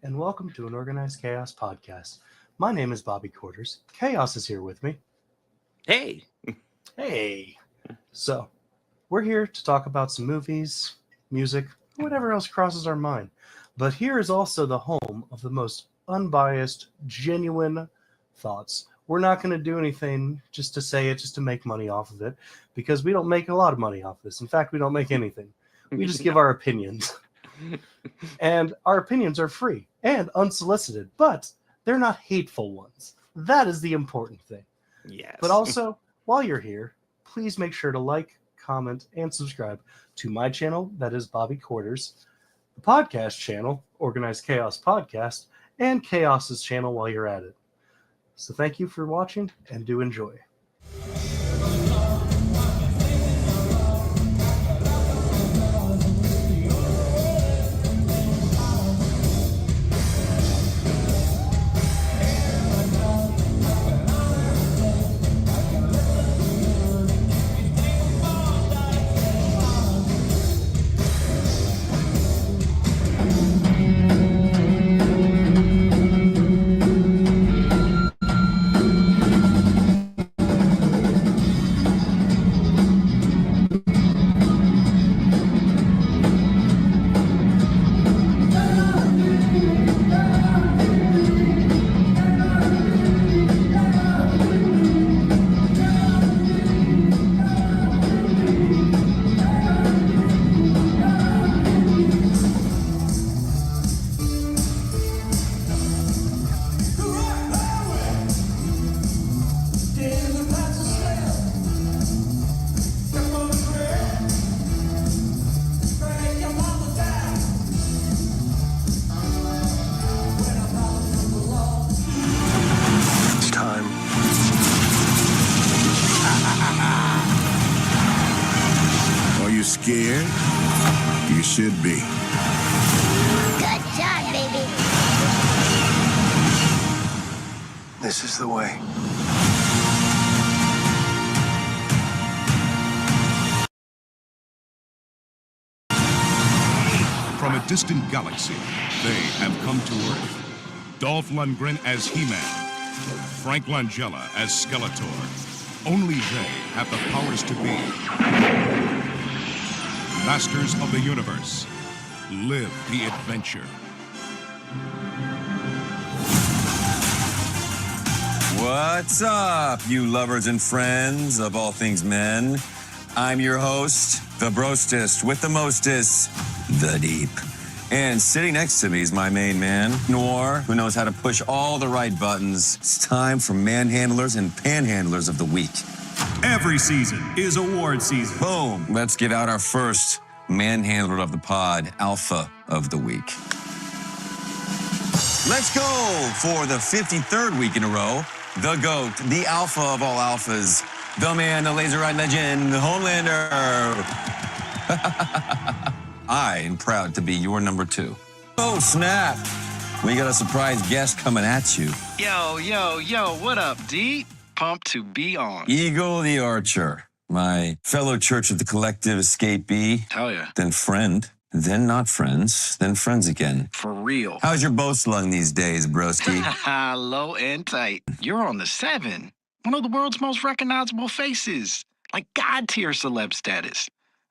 and welcome to an Organized Chaos podcast. My name is Bobby Quarters. Chaos is here with me. Hey. Hey. So, we're here to talk about some movies, music, whatever else crosses our mind. But here is also the home of the most unbiased, genuine thoughts. We're not going to do anything just to say it, just to make money off of it, because we don't make a lot of money off this. In fact, we don't make anything. We just give our opinions. And our opinions are free and unsolicited, but they're not hateful ones. That is the important thing. Yes. But also, while you're here, please make sure to like, comment, and subscribe to my channel, that is Bobby Quarters, the podcast channel, Organized Chaos Podcast, and Chaos's channel while you're at it. So thank you for watching, and do enjoy. Scared? You should be. Good job, baby. This is the way. From a distant galaxy, they have come to Earth. Dolph Lundgren as He-Man, Frank Langella as Skeletor. Only they have the powers to be Masters of the Universe. Live the adventure. What's up, you lovers and friends of all things men? I'm your host, the brostest with the mostest, the deep. And sitting next to me is my main man, Noir, who knows how to push all the right buttons. It's time for manhandlers and panhandlers of the week. Every season is award season. Boom. Let's give out our first manhandler of the pod, Alpha of the Week. Let's go for the 53rd week in a row. The GOAT, the Alpha of all Alphas, the man, the laser ride legend, the Homelander. I am proud to be your number 2. Oh, snap. We got a surprise guest coming at you. Yo, what up, D? Pumped to be on. Eagle the Archer, my fellow Church of the Collective escapee. Hell yeah. Then friend, then not friends, then friends again. For real. How's your bow slung these days, broski? Low and tight. You're on the 7. One of the world's most recognizable faces. Like God-tier celeb status.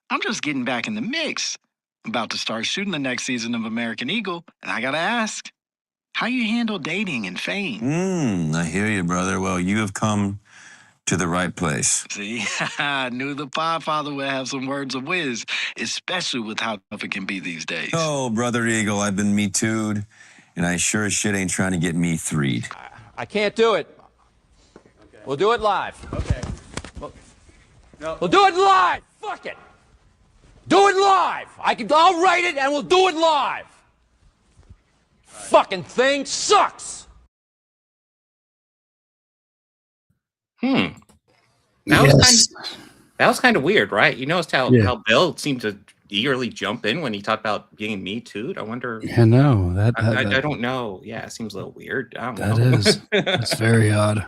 I'm just getting back in the mix. About to start shooting the next season of American Eagle, and I gotta ask, how you handle dating and fame? I hear you, brother. Well, you have come to the right place. See, I knew the Podfather would have some words of whiz, especially with how tough it can be these days. Oh, Brother Eagle, I've been Me Too'd, and I sure as shit ain't trying to get Me 3'd. I can't do it. Okay. We'll do it live. Okay. We'll do it live. Fuck it. Do it live. I'll write it and we'll do it live. Fucking thing sucks. That Yes. was kind of weird, right? You noticed how Bill seemed to eagerly jump in when he talked about being Me Too. I wonder. Yeah, no, I don't know. Yeah, it seems a little weird. I don't that know. is. That's very odd.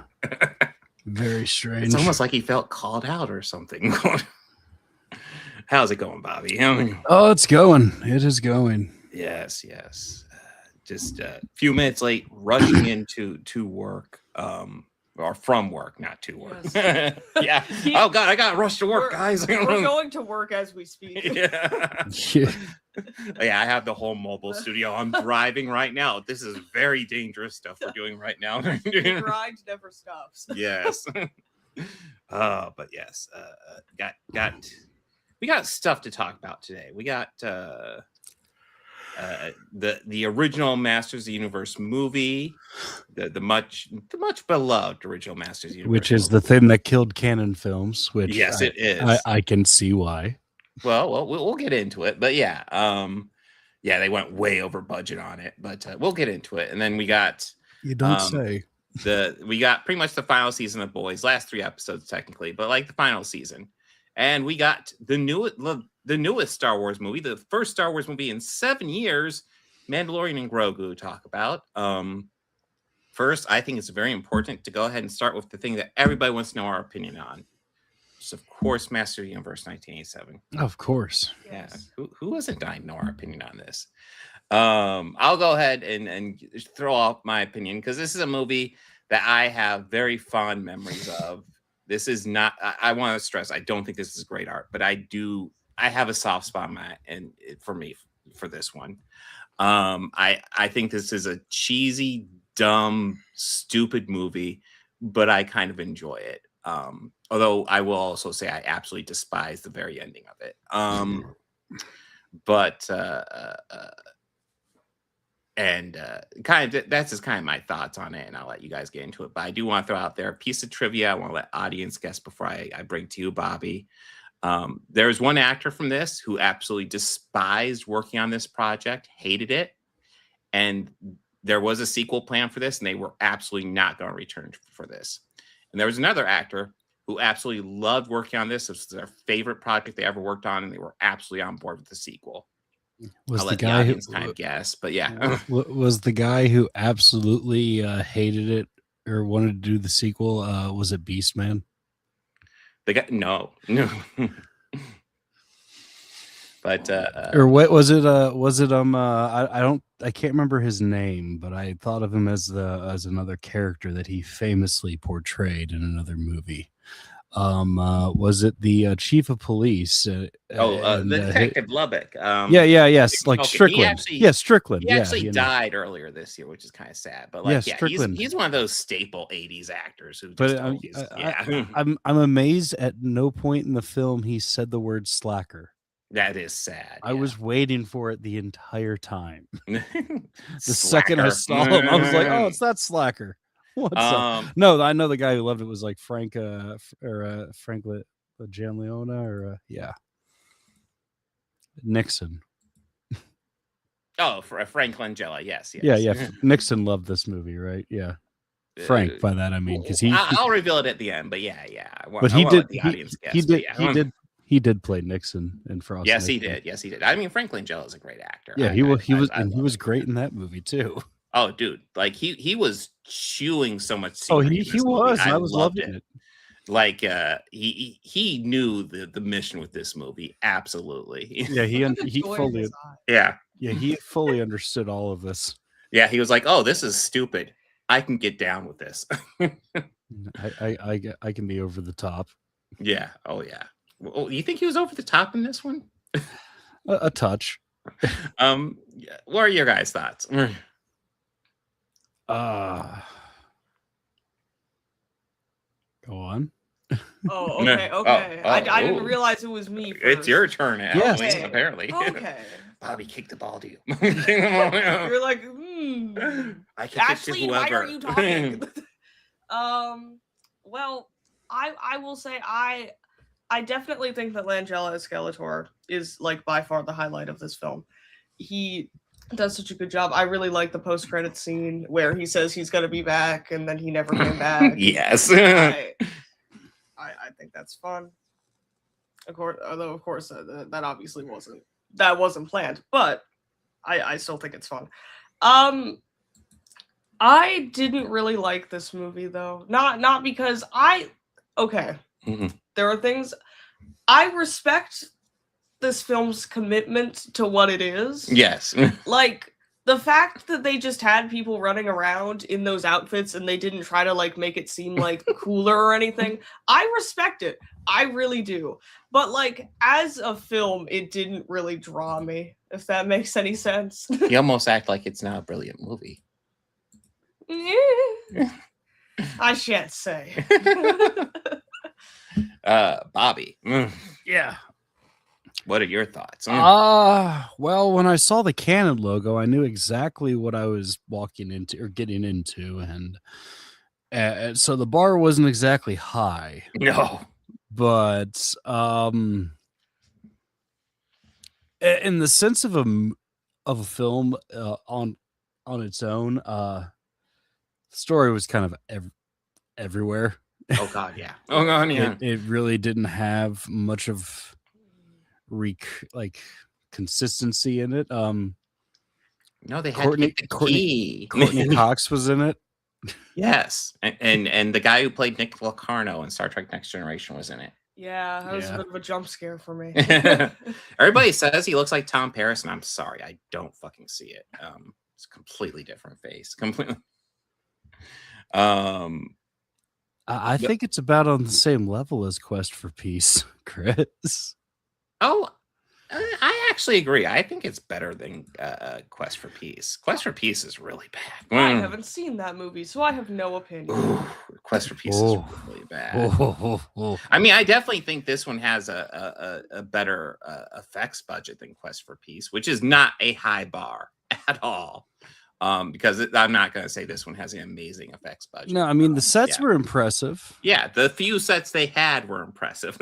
Very strange. It's almost like he felt called out or something. How's it going, Bobby? Oh, it's going. It is going. Yes, yes. just a few minutes late, rushing into work, or from work, not to work. Yes. Yeah. Oh God, I got rushed to work, guys. We're going to work as we speak. Yeah. Yeah. Yeah, I have the whole mobile studio. I'm driving right now. This is very dangerous stuff we're doing right now. The grind never stops. Yes. But yes, we got stuff to talk about today. We got the original Masters of the Universe movie, the much beloved original Masters of the Universe, Which is the thing that killed canon films. Which yes, it is. I can see why. Well, we'll get into it, but yeah, they went way over budget on it, but we'll get into it. And then we got You don't say. we got pretty much the final season of Boys, last 3 episodes technically, but like the final season, and we got the newest Star Wars movie, the first Star Wars movie in 7 years, Mandalorian and Grogu, to talk about. First, I think it's very important to go ahead and start with the thing that everybody wants to know our opinion on. Of course, Master of the Universe 1987. Of course. Yeah. Who doesn't dying to know our opinion on this? I'll go ahead and throw off my opinion, because this is a movie that I have very fond memories of. This is not, I want to stress, I don't think this is great art, but I have a soft spot for this one. I think this is a cheesy, dumb, stupid movie, but I kind of enjoy it. Although I will also say I absolutely despise the very ending of it. That's just kind of my thoughts on it, and I'll let you guys get into it. But I do want to throw out there a piece of trivia. I want to let audience guess before I bring to you, Bobby. There's one actor from this who absolutely despised working on this project, hated it, and there was a sequel plan for this, and they were absolutely not going to return for this. And there was another actor who absolutely loved working on this. This was their favorite project they ever worked on, and they were absolutely on board with the sequel. I'll let the audience kind of guess, but yeah. Was the guy who absolutely hated it or wanted to do the sequel, was it Beastman? The guy, no. But or what was it? I can't remember his name, but I thought of him as another character that he famously portrayed in another movie. Was it the chief of police? The Detective Lubbock. Yes, like Strickland. Strickland. He actually died earlier this year, which is kind of sad. But like, Strickland. He's one of those staple '80s actors who. I'm amazed at no point in the film he said the word slacker. That is sad. I was waiting for it the entire time. The Slacker. second I saw him, I was like, "Oh, it's that slacker." What's up? No, I know the guy who loved it was like Frank Gianleone or Nixon. Oh, for Frank Langella, yes. Yeah. Nixon loved this movie, right? Yeah. Frank, by that I mean, because I'll reveal it at the end, but yeah. But he did play Nixon in Frost. Yes, he did. I mean, Frank Langella is a great actor. Yeah, he was great in that movie too. Oh, dude, like he was chewing so much. Oh, he was. I was loving it. Like he knew the mission with this movie. Absolutely. Yeah, he fully. Yeah, he fully understood all of this. Yeah, he was like, "Oh, this is stupid. I can get down with this." I can be over the top. Yeah. Oh, yeah. Well, you think he was over the top in this one? A touch. What are your guys' thoughts? Go on. Oh, okay. I didn't realize it was me first. It's your turn, yes. Apparently. Okay. Bobby, kick the ball to you. You're like, I can Ashlene, why are you talking? Well, I will say I definitely think that Langella as Skeletor is like by far the highlight of this film. He does such a good job. I really like the post-credit scene where he says he's going to be back and then he never came back. Yes. I think that's fun. Of course, although of course that obviously wasn't planned, but I still think it's fun. I didn't really like this movie though. Not because there are things I respect this film's commitment to what it is. Yes. Like the fact that they just had people running around in those outfits and they didn't try to like make it seem like cooler or anything, I respect it. I really do. But like as a film, it didn't really draw me, if that makes any sense. You almost act like it's not a brilliant movie. I shan't say. Bobby. Yeah. What are your thoughts? Well, when I saw the Canon logo, I knew exactly what I was walking into or getting into, and so the bar wasn't exactly high. No, but in the sense of a film on its own, the story was kind of everywhere. Oh God, yeah. Oh God, yeah. It really didn't have much of consistency in it. No, they had to get the key. Courtney Cox was in it. Yes, and the guy who played Nick Locarno in Star Trek Next Generation was in it. Yeah, that was a bit of a jump scare for me. Everybody says he looks like Tom Paris, and I'm sorry, I don't fucking see it. It's a completely different face. Completely. I think it's about on the same level as Quest for Peace, Chris. Oh, I actually agree. I think it's better than Quest for Peace. Quest for Peace is really bad. I haven't seen that movie, so I have no opinion. Ooh, Quest for Peace is really bad. I mean, I definitely think this one has a better effects budget than Quest for Peace, which is not a high bar at all. Because I'm not going to say this one has an amazing effects budget. No, I mean, the sets were impressive. Yeah, the few sets they had were impressive.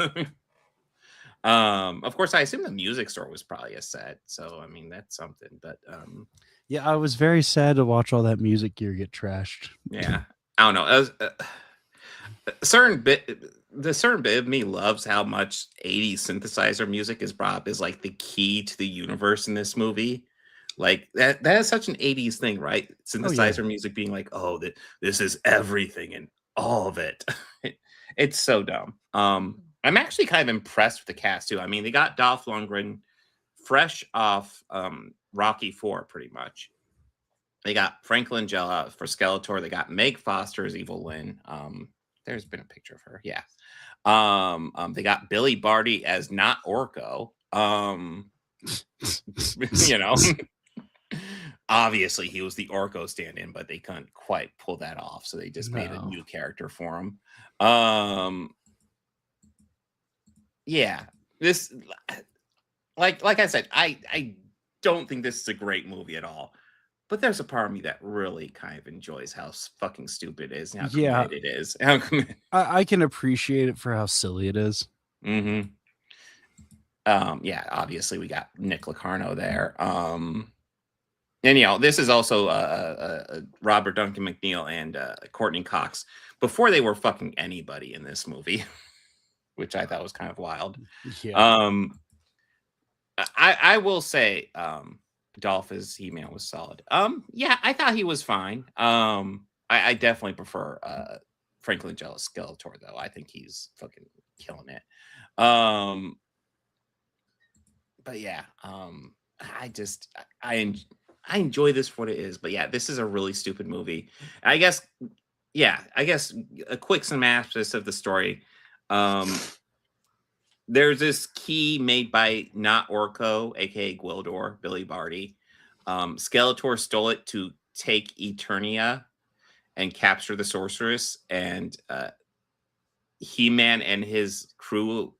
Of course, I assume the music store was probably a set. So, I mean, that's something. But yeah, I was very sad to watch all that music gear get trashed. Yeah, I don't know. The certain bit of me loves how much 80s synthesizer music is brought up as like the key to the universe in this movie. Like that is such an 80s thing, right? Synthesizer music being like, oh, this is everything and all of it. It's so dumb. I'm actually kind of impressed with the cast too. I mean, they got Dolph Lundgren fresh off Rocky IV, pretty much. They got Frank Langella for Skeletor. They got Meg Foster as Evil Lynn. There's been a picture of her. Yeah. They got Billy Barty as not Orko. You know, obviously he was the Orko stand-in, but they couldn't quite pull that off, so they just made a new character for him. Yeah, this like I said, I don't think this is a great movie at all. But there's a part of me that really kind of enjoys how fucking stupid it is and how committed it is. I can appreciate it for how silly it is. Mm-hmm. Yeah, obviously we got Nick Locarno there. And you know, this is also Robert Duncan McNeil and Courtney Cox before they were fucking anybody in this movie, which I thought was kind of wild. Yeah. I will say Dolph as He-Man was solid. Yeah, I thought he was fine. I definitely prefer Frank Langella's Skeletor though. I think he's fucking killing it. But yeah, I enjoy this for what it is. But yeah, this is a really stupid movie. I guess a quick synopsis of the story. There's this key made by not Orko, aka Gwildor, Billy Barty. Skeletor stole it to take Eternia and capture the sorceress, and He-Man and his crew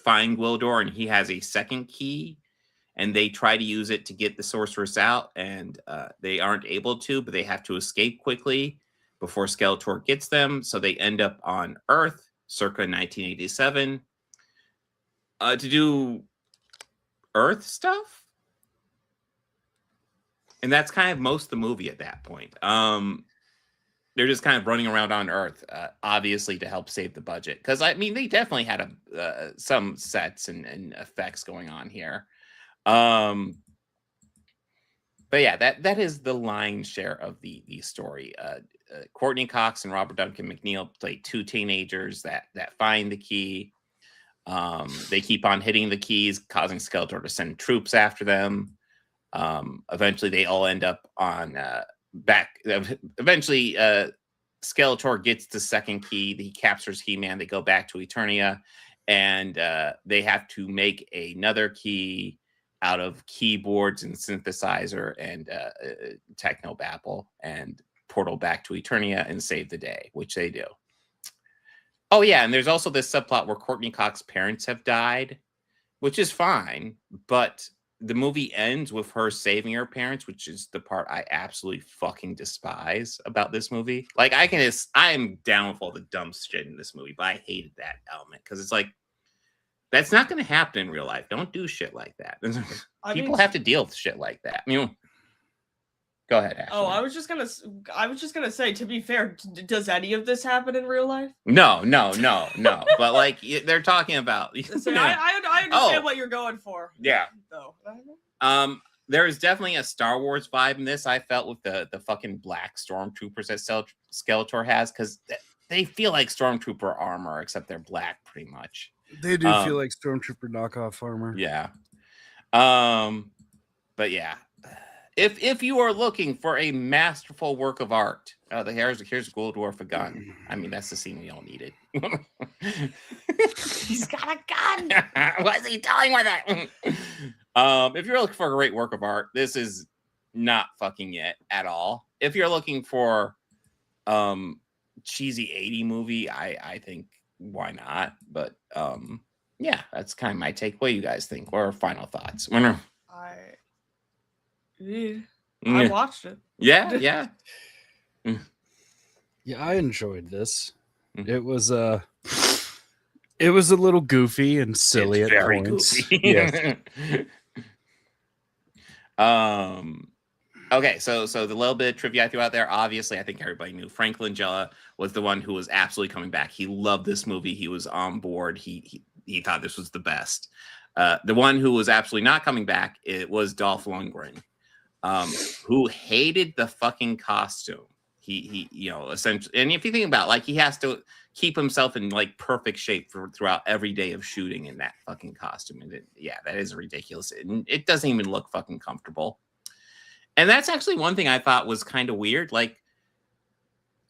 find Gwildor, and he has a second key, and they try to use it to get the sorceress out, and they aren't able to, but they have to escape quickly before Skeletor gets them. So they end up on Earth circa 1987 to do Earth stuff. And that's kind of most of the movie at that point. They're just kind of running around on Earth, obviously to help save the budget. Because, I mean, they definitely had some sets and effects going on here. But yeah, that is the lion's share of the story. Courtney Cox and Robert Duncan McNeil play two teenagers that find the key. They keep on hitting the keys, causing Skeletor to send troops after them. Eventually, they all end up on back. Eventually, Skeletor gets the second key. He captures He-Man. They go back to Eternia, and they have to make another key out of keyboards and synthesizer and technobabble and portal back to Eternia and save the day, which they do. Oh, yeah, and there's also this subplot where Courtney Cox's parents have died, which is fine, but the movie ends with her saving her parents, which is the part I absolutely fucking despise about this movie. Like, I'm down with all the dumb shit in this movie, but I hated that element because it's like, that's not going to happen in real life. Don't do shit like that. People have to deal with shit like that. I mean, go ahead, Ashley. Oh, I was just gonna say. To be fair, does any of this happen in real life? No. But like, they're talking about. So I understand what you're going for. Yeah. Though. There is definitely a Star Wars vibe in this. I felt with the fucking black stormtroopers that Skeletor has, because they feel like stormtrooper armor, except they're black, pretty much. They do feel like stormtrooper knockoff armor. Yeah. But yeah. If you are looking for a masterful work of art, here's Gold Dwarf a gun. I mean, that's the scene we all needed. He's got a gun. What's he doing with it? If you're looking for a great work of art, this is not fucking it at all. If you're looking for cheesy 80 movie, I think why not? But yeah, that's kind of my take. What do you guys think? What are final thoughts? I watched it. Yeah. Yeah, I enjoyed this. It was a little goofy and silly it's at very points. Goofy. Yes. Okay, so the little bit of trivia I threw out there, obviously I think everybody knew Frank Langella was the one who was absolutely coming back. He loved this movie. He was on board. He thought this was the best. The one who was absolutely not coming back, it was Dolph Lundgren, who hated the fucking costume. He essentially, and if you think about it, like, he has to keep himself in like perfect shape throughout every day of shooting in that fucking costume. And that is ridiculous. It doesn't even look fucking comfortable. And that's actually one thing I thought was kind of weird. Like,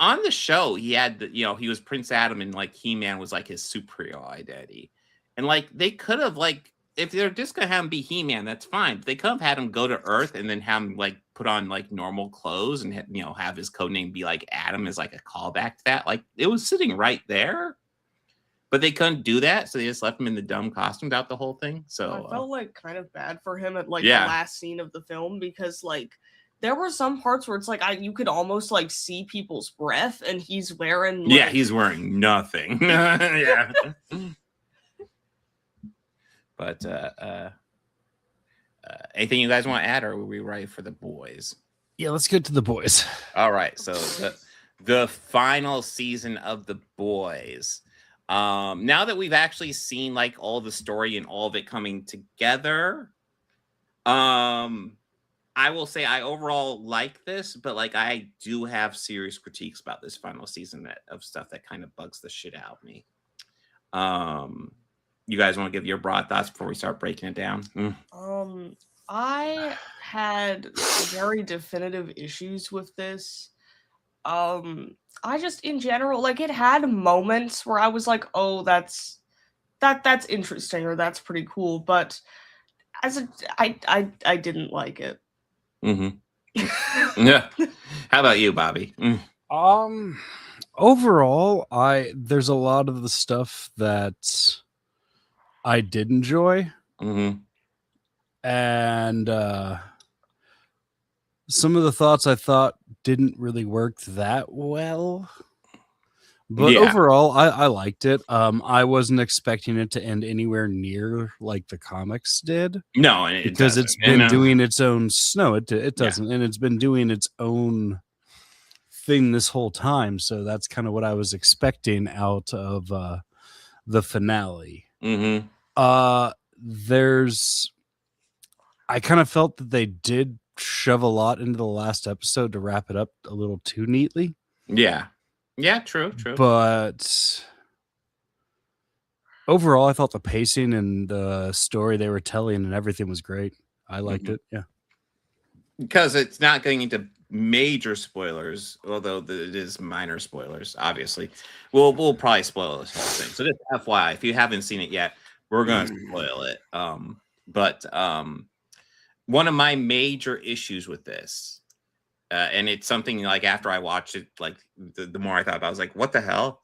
on the show, he had he was Prince Adam, and like He-Man was like his superhero identity. And like, they could have, like, if they're just gonna have him be He-Man, that's fine. They could have had him go to Earth and then have him like put on like normal clothes and have his codename be like Adam as like a callback to that. Like, it was sitting right there, but they couldn't do that, so they just left him in the dumb costume throughout the whole thing. So I felt like kind of bad for him at like the last scene of the film, because like there were some parts where it's like you could almost like see people's breath, and he's wearing he's wearing nothing. Yeah. But anything you guys want to add, or are we ready for the boys? Yeah, let's get to the boys. All right, so the final season of the boys. Now that we've actually seen like all the story and all of it coming together, I will say I overall like this, but like, I do have serious critiques about this final season of stuff that kind of bugs the shit out of me. You guys want to give your broad thoughts before we start breaking it down? I had very definitive issues with this. I just, in general, like, it had moments where I was like, oh, that's interesting, or that's pretty cool, but I didn't like it. Mm-hmm. Yeah. How about you, Bobby? Overall, there's a lot of the stuff that I did enjoy. Mm-hmm. And some of the thoughts I thought didn't really work that well. But overall, I liked it. I wasn't expecting it to end anywhere near like the comics did. No, because it's been doing its own. No, it doesn't, and it's been doing its own thing this whole time. So that's kind of what I was expecting out of the finale. Mm-hmm. I kind of felt that they did shove a lot into the last episode to wrap it up a little too neatly. Yeah, true. But overall, I thought the pacing and the story they were telling and everything was great. I liked it. Yeah. because it's not going into major spoilers, although it is minor spoilers. Obviously, we'll probably spoil this whole thing. So just FYI, if you haven't seen it yet, we're going to spoil it. But one of my major issues with this, and it's something like after I watched it, like the more I thought about it, I was like, what the hell?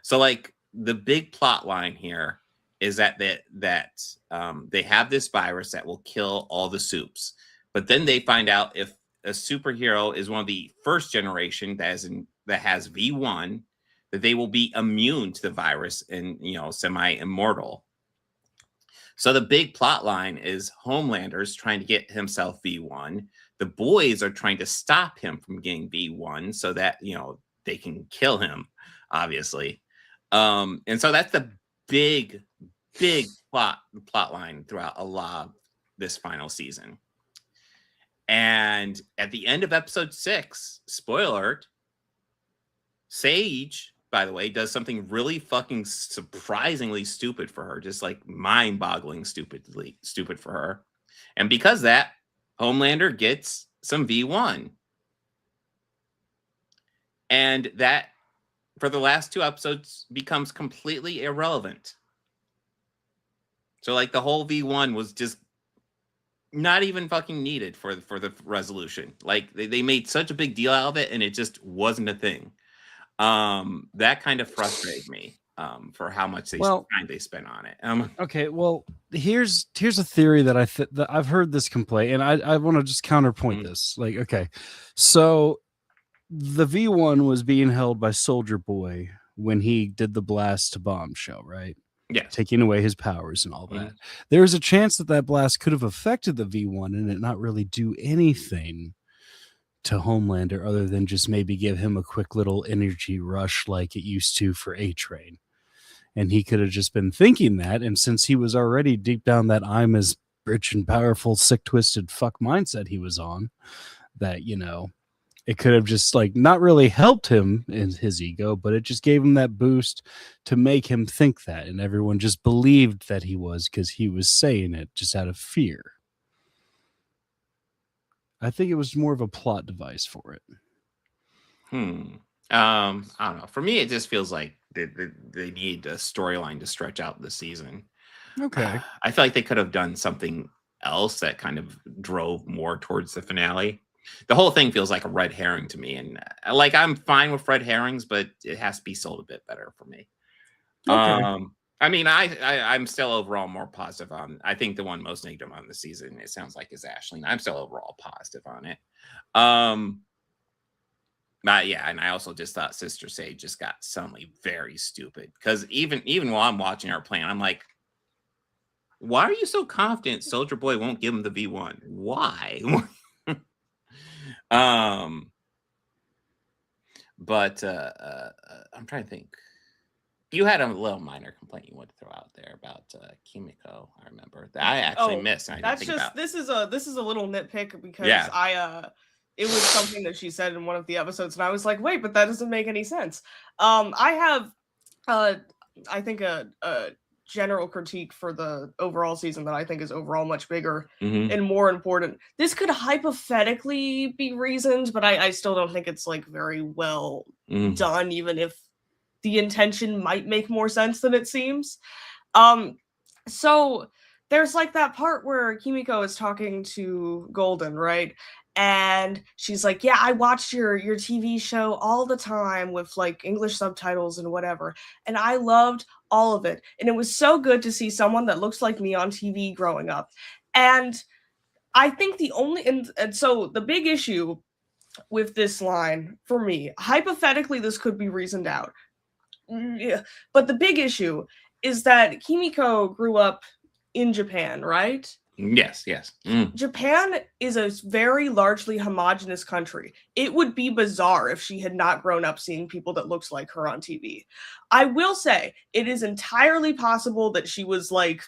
So like the big plot line here is that they have this virus that will kill all the soups, but then they find out if a superhero is one of the first generation that has V1, that they will be immune to the virus and semi-immortal. So the big plot line is Homelander's trying to get himself V1. The boys are trying to stop him from getting V1 so that they can kill him, obviously. And so that's the big plot line throughout a lot of this final season. And at the end of episode 6, spoiler alert, Sage, by the way, does something really fucking surprisingly stupid for her, just like mind-boggling stupid for her. And because of that, Homelander gets some V1. And that, for the last 2 episodes, becomes completely irrelevant. So like the whole V1 was just not even fucking needed for the resolution. Like they made such a big deal out of it, and it just wasn't a thing. That kind of frustrated me for how much time they spent on it. Okay, well, here's a theory that that I've heard this complaint, and I want to just counterpoint this. Like, okay, so the V1 was being held by Soldier Boy when he did the blast to Bombshell, right? Yeah, taking away his powers and all that. There's a chance that blast could have affected the V1 and it not really do anything to Homelander other than just maybe give him a quick little energy rush like it used to for A-Train. And he could have just been thinking that, and since he was already deep down that I'm as rich and powerful, sick, twisted fuck mindset he was on, that, it could have just like not really helped him in his ego, but it just gave him that boost to make him think that. And everyone just believed that he was, because he was saying it just out of fear. I think it was more of a plot device for it. I don't know. For me, it just feels like they need a storyline to stretch out the season. Okay. I feel like they could have done something else that kind of drove more towards the finale. The whole thing feels like a red herring to me, and like I'm fine with red herrings, but it has to be sold a bit better for me. Okay. I mean, I'm still overall more positive on. I think the one most negative on the season, it sounds like, is Ashlene. I'm still overall positive on it. But yeah, and I also just thought Sister Sage just got suddenly very stupid, because even while I'm watching her plan, I'm like, why are you so confident Soldier Boy won't give him the V1? Why? But I'm trying to think. You had a little minor complaint you wanted to throw out there about Kimiko. I remember that I actually missed. And I didn't think about. This is a little nitpick, because it was something that she said in one of the episodes, and I was like, wait, but that doesn't make any sense. I have I think a general critique for the overall season that I think is overall much bigger and more important. This could hypothetically be reasoned, but I still don't think it's like very well done, even if the intention might make more sense than it seems. So there's like that part where Kimiko is talking to Golden, right? And she's like, yeah, I watched your TV show all the time with like English subtitles and whatever. And I loved all of it. And it was so good to see someone that looks like me on TV growing up. And I think and so the big issue with this line for me, hypothetically, this could be reasoned out. Yeah, but the big issue is that Kimiko grew up in Japan, right? Yes. Japan is a very largely homogenous country. It would be bizarre if she had not grown up seeing people that looked like her on TV. I will say it is entirely possible that she was like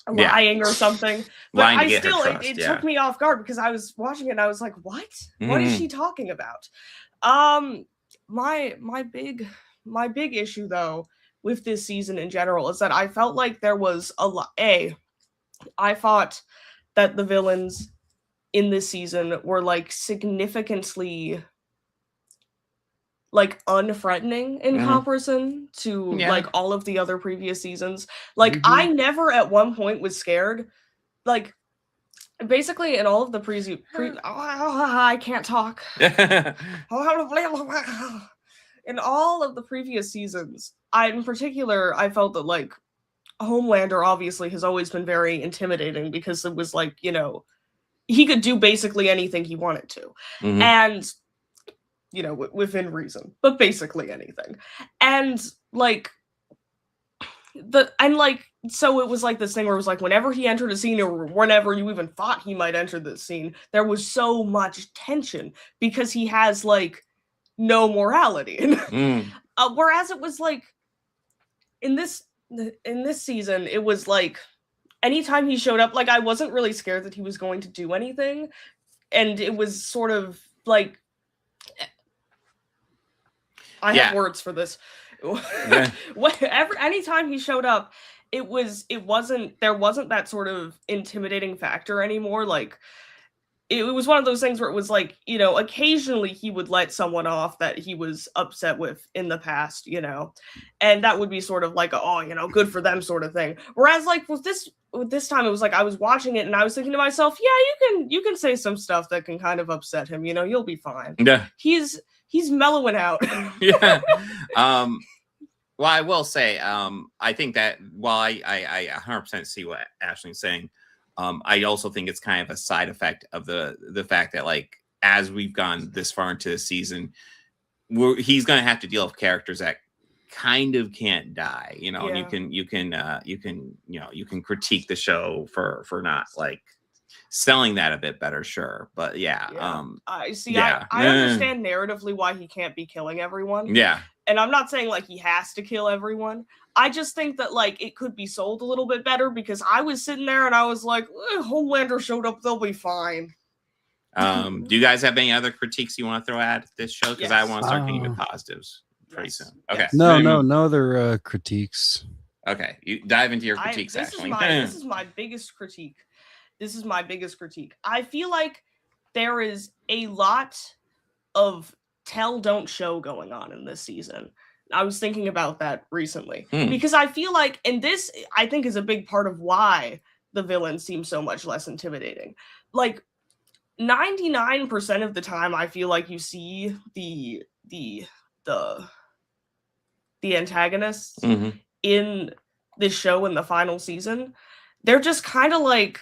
lying or something, but it took me off guard, because I was watching it and I was like, what? What is she talking about? My big issue though with this season in general is that I felt like there was a lot. I thought that the villains in this season were like significantly like unthreatening in comparison to like all of the other previous seasons. Like I never at one point was scared. Like basically in all of the I can't talk. In all of the previous seasons, in particular, I felt that like Homelander obviously has always been very intimidating because it was like, you know, he could do basically anything he wanted to. And, you know, within reason, but basically anything. And like, so it was like this thing where it was like, whenever he entered a scene or whenever you even thought he might enter the scene, there was so much tension because he has like no morality. Whereas it was like, in this season, it was like, anytime he showed up, like I wasn't really scared that he was going to do anything, and it was sort of like I have words for this. Anytime he showed up, there wasn't that sort of intimidating factor anymore. Like it was one of those things where it was like, you know, occasionally he would let someone off that he was upset with in the past, you know, and that would be sort of like, oh, you know, good for them sort of thing. Whereas like with this time, it was like I was watching it and I was thinking to myself, yeah, you can say some stuff that can kind of upset him, you know, you'll be fine. Yeah, he's mellowing out. Yeah. Well, I will say, I think that while I 100% see what Ashlene's saying, I also think it's kind of a side effect of the fact that like as we've gone this far into the season, he's going to have to deal with characters that kind of can't die, you know. And you can critique the show for not like selling that a bit better, sure, but I understand narratively why he can't be killing everyone. And I'm not saying like he has to kill everyone. I just think that like it could be sold a little bit better because I was sitting there and I was like, Homelander showed up, they'll be fine. Do you guys have any other critiques you want to throw at this show? Because I want to start getting to positives pretty soon. Okay. No other critiques. Okay, you dive into your critiques. This is my biggest critique. I feel like there is a lot of tell don't show going on in this season. I was thinking about that recently because I feel like, and this I think is a big part of why the villain seems so much less intimidating. Like 99% of the time, I feel like you see the antagonists in this show in the final season. They're just kind of like,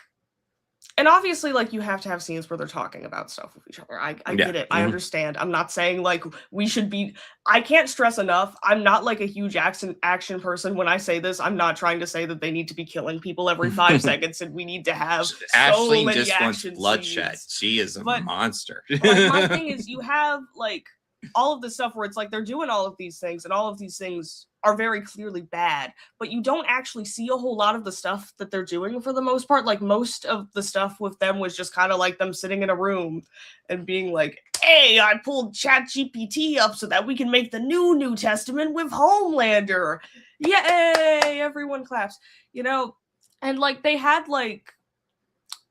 and obviously, like, you have to have scenes where they're talking about stuff with each other. I get it. I understand. I'm not saying, like, we should be... I can't stress enough, I'm not, like, a huge action person. When I say this, I'm not trying to say that they need to be killing people every 5 seconds and we need to have Ashlene so many just wants action bloodshed. scenes. She is a monster. Like, my thing is, you have, like, all of this stuff where it's like they're doing all of these things and all of these things are very clearly bad, but you don't actually see a whole lot of the stuff that they're doing for the most part. Like most of the stuff with them was just kind of like them sitting in a room and being like, hey, I pulled ChatGPT up so that we can make the New Testament with Homelander. Yay! Everyone claps, you know? And like they had like,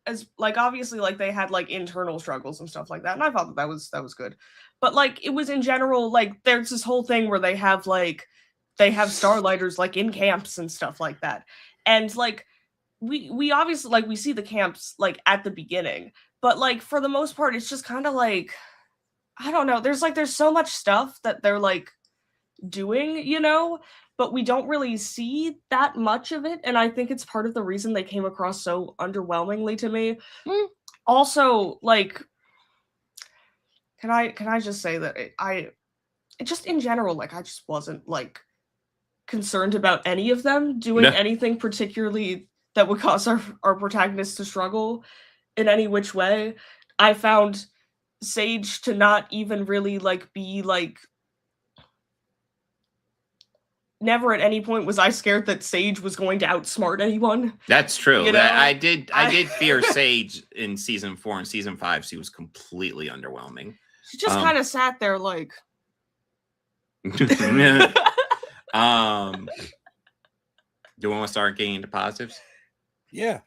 as like obviously like they had like internal struggles and stuff like that. And I thought that was good. But like it was in general, like there's this whole thing where they have Starlighters like in camps and stuff like that. And like we obviously like we see the camps like at the beginning, but like for the most part it's just kind of like, I don't know, there's so much stuff that they're like doing, you know, but we don't really see that much of it, and I think it's part of the reason they came across so underwhelmingly to me. Also, like, can I just say that it just in general, like I just wasn't like concerned about any of them doing anything particularly that would cause our protagonists to struggle in any which way. I found Sage to not even really like be like, never at any point was I scared that Sage was going to outsmart anyone. That's true. You know? I did fear Sage in season 4 and season 5. She was completely underwhelming. She just kind of sat there like. Do you want to start getting into positives? Yeah.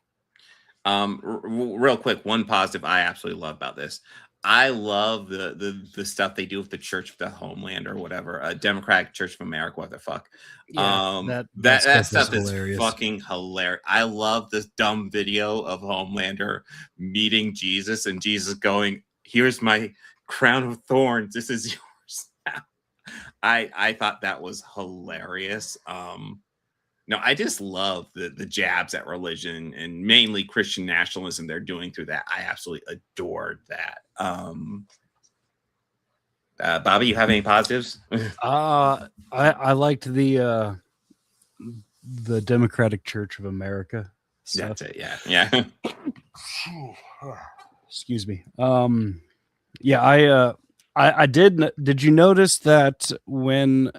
Real quick, one positive I absolutely love about this. I love the stuff they do with the Church of the Homeland or whatever, Democratic Church of America, what the fuck. That stuff is hilarious. fucking hilarious. I love this dumb video of Homelander meeting Jesus and Jesus going, "Here's my crown of thorns. This is yours." I thought that was hilarious. No, I just love the jabs at religion and mainly Christian nationalism they're doing through that. I absolutely adored that. Bobby, you have any positives? I liked the Democratic Church of America stuff. That's it. Yeah. Excuse me. Yeah, I did. Did you notice that when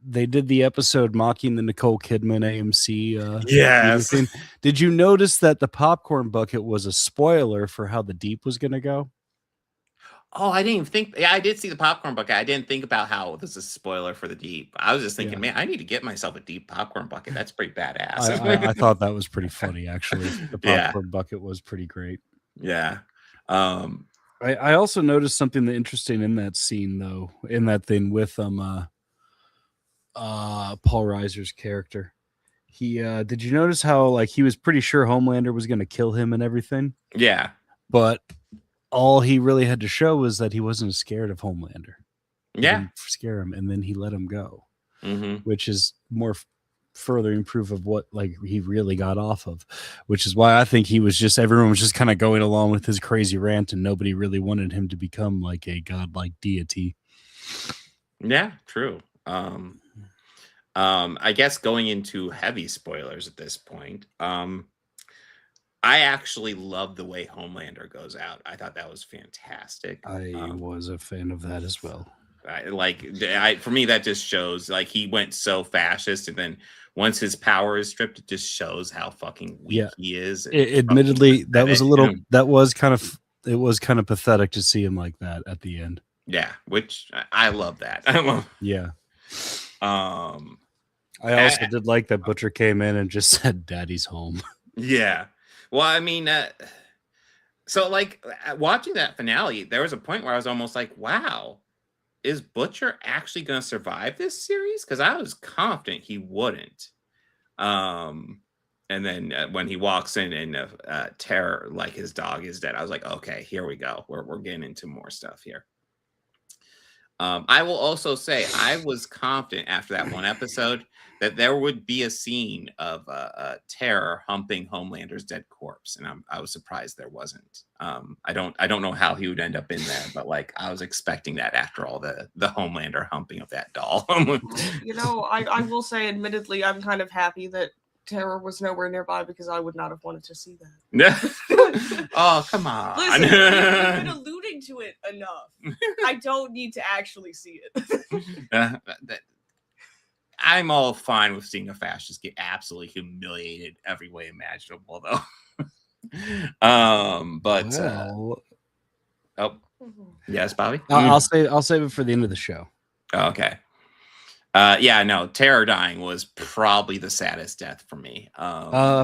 they did the episode mocking the Nicole Kidman AMC? Yes. Thing, did you notice that the popcorn bucket was a spoiler for how the Deep was going to go? Oh, I didn't even think. Yeah, I did see the popcorn bucket. I didn't think about how this is a spoiler for the Deep. I was just thinking, man, I need to get myself a Deep popcorn bucket. That's pretty badass. I thought that was pretty funny, actually. The popcorn bucket was pretty great. Yeah. I also noticed something interesting in that scene, though, in that thing with Paul Reiser's character. He did you notice how like he was pretty sure Homelander was going to kill him and everything? Yeah. But all he really had to show was that he wasn't scared of Homelander. He didn't scare him, and then he let him go, which is more furthering proof of what like he really got off of, which is why I think he was just everyone was just kind of going along with his crazy rant, and nobody really wanted him to become like a godlike deity. Yeah, true. I guess going into heavy spoilers at this point, I actually love the way Homelander goes out. I thought that was fantastic. I was a fan of that as well. For me, that just shows like he went so fascist, and then once his power is stripped, it just shows how fucking weak he is. Admittedly, that was kind of pathetic to see him like that at the end. Yeah, which I love that. Yeah. I also did like that Butcher came in and just said, "Daddy's home." Yeah. Well, I mean, so like watching that finale, there was a point where I was almost like, wow, is Butcher actually going to survive this series? Because I was confident he wouldn't. And then when he walks in and Terror, like his dog is dead, I was like, okay, here we go. We're getting into more stuff here. I will also say I was confident after that one episode that there would be a scene of Terror humping Homelander's dead corpse, and I was surprised there wasn't. I don't know how he would end up in there, but like I was expecting that after all the Homelander humping of that doll. You know, I will say, admittedly, I'm kind of happy that Terror was nowhere nearby because I would not have wanted to see that. Oh, come on. Listen, you've been alluding to it enough. I don't need to actually see it. I'm all fine with seeing a fascist get absolutely humiliated every way imaginable, though. Yes, Bobby. I'll save it for the end of the show. Okay. Yeah, no, Terror dying was probably the saddest death for me.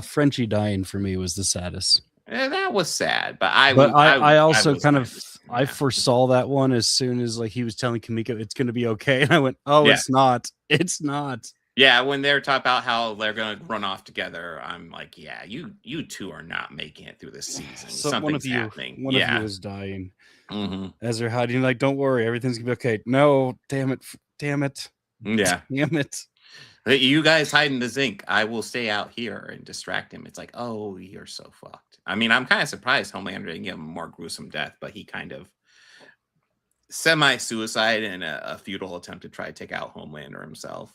Frenchie dying for me was the saddest. That was sad, but I also I foresaw that one as soon as like he was telling Kamiko it's going to be okay, and I went, "Oh, yeah. It's not." Yeah, when they're talking about how they're going to run off together, I'm like, "Yeah, you two are not making it through this season. Something's happening." One of you is dying. As they're hiding, like, "Don't worry, everything's gonna be okay." No, damn it. Yeah, damn it. You guys hide in the zinc. I will stay out here and distract him. It's like, oh, you're so fucked. I mean, I'm kind of surprised Homelander didn't give him a more gruesome death, but he kind of semi-suicide in a futile attempt to try to take out Homelander himself.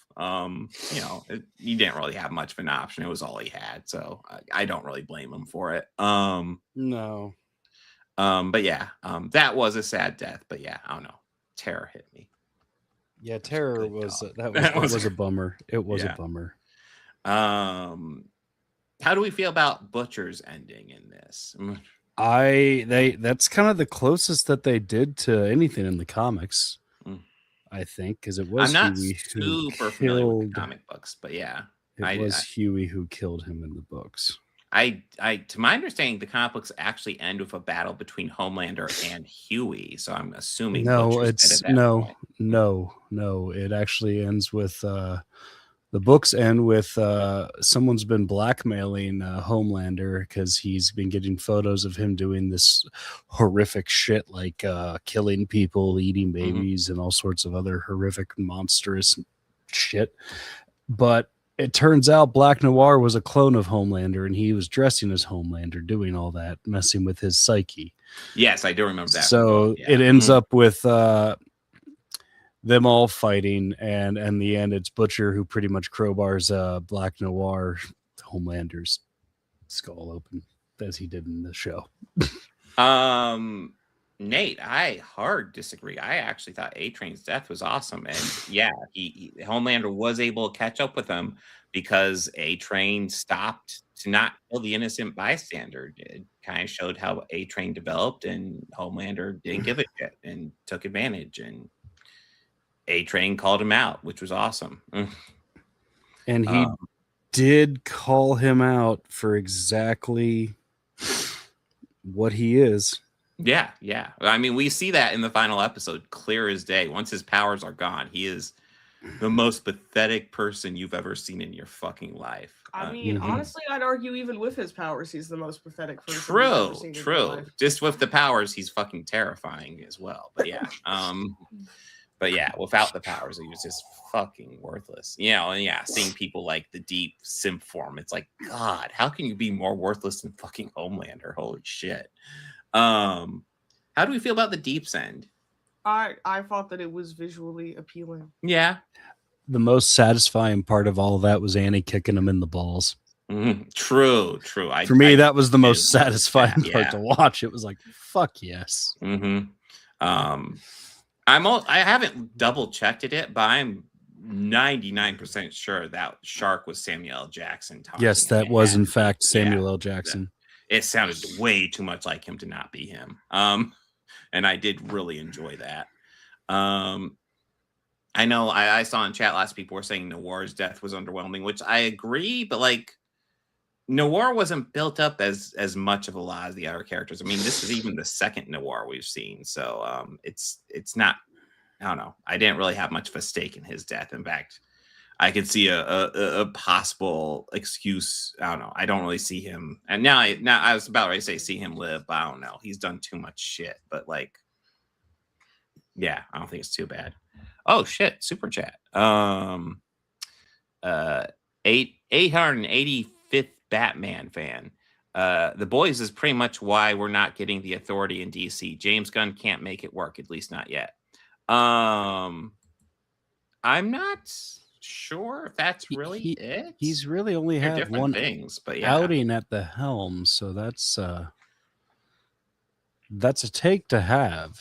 He didn't really have much of an option. It was all he had, so I don't really blame him for it. No. But yeah, that was a sad death. But yeah, I don't know. Terror hit me. Yeah, Terror was that was a bummer. It was a bummer. How do we feel about Butcher's ending in this? That's kind of the closest that they did to anything in the comics. I think, because it was I'm not Huey super familiar with the comic books, but yeah, it was Huey who killed him in the books. to my understanding, the comic books actually end with a battle between Homelander and Huey. So I'm assuming No, Butcher's dead it's at that point. no. It actually ends with the books end with someone's been blackmailing Homelander because he's been getting photos of him doing this horrific shit like killing people, eating babies, and all sorts of other horrific, monstrous shit. But it turns out Black Noir was a clone of Homelander, and he was dressing as Homelander, doing all that, messing with his psyche. Yes, I do remember that. So it ends up with them all fighting, and in the end, it's Butcher who pretty much crowbars Black Noir, Homelander's skull open, as he did in the show. Nate, I hard disagree. I actually thought A-Train's death was awesome, and yeah, Homelander was able to catch up with him because A-Train stopped to not kill the innocent bystander. It kind of showed how A-Train developed, and Homelander didn't give a shit and took advantage, and A-Train called him out, which was awesome. And he did call him out for exactly what he is. Yeah. I mean, we see that in the final episode, clear as day. Once his powers are gone, he is the most pathetic person you've ever seen in your fucking life. I mean, honestly, I'd argue even with his powers, he's the most pathetic person you've ever seen in your True. life. Just with the powers, he's fucking terrifying as well. But yeah, without the powers, he was just fucking worthless. And seeing people like the Deep simp form, it's like, God, how can you be more worthless than fucking Homelander? Holy shit. How do we feel about the Deep's end? I thought that it was visually appealing. Yeah. The most satisfying part of all of that was Annie kicking him in the balls. True. For me, that was the most satisfying part to watch. It was like, fuck yes. I haven't double checked it, but I'm 99% sure that shark was Samuel L. Jackson. Yes, that was in fact Samuel L. Jackson. It sounded way too much like him to not be him. And I did really enjoy that. I know I saw in chat last people were saying Noir's death was underwhelming, which I agree, but like Noir wasn't built up as much of a lot as the other characters. I mean, this is even the second Noir we've seen, so it's not. I don't know. I didn't really have much of a stake in his death. In fact, I could see a possible excuse. I don't know. I don't really see him. And now I was about to say see him live, but I don't know. He's done too much shit. But like, yeah, I don't think it's too bad. Oh shit! Super chat. 885th Batman fan. The Boys is pretty much why we're not getting the Authority in DC. James Gunn can't make it work, at least not yet. I'm not sure if that's really it. He's really only had one things, but outing at the helm, so that's a take to have.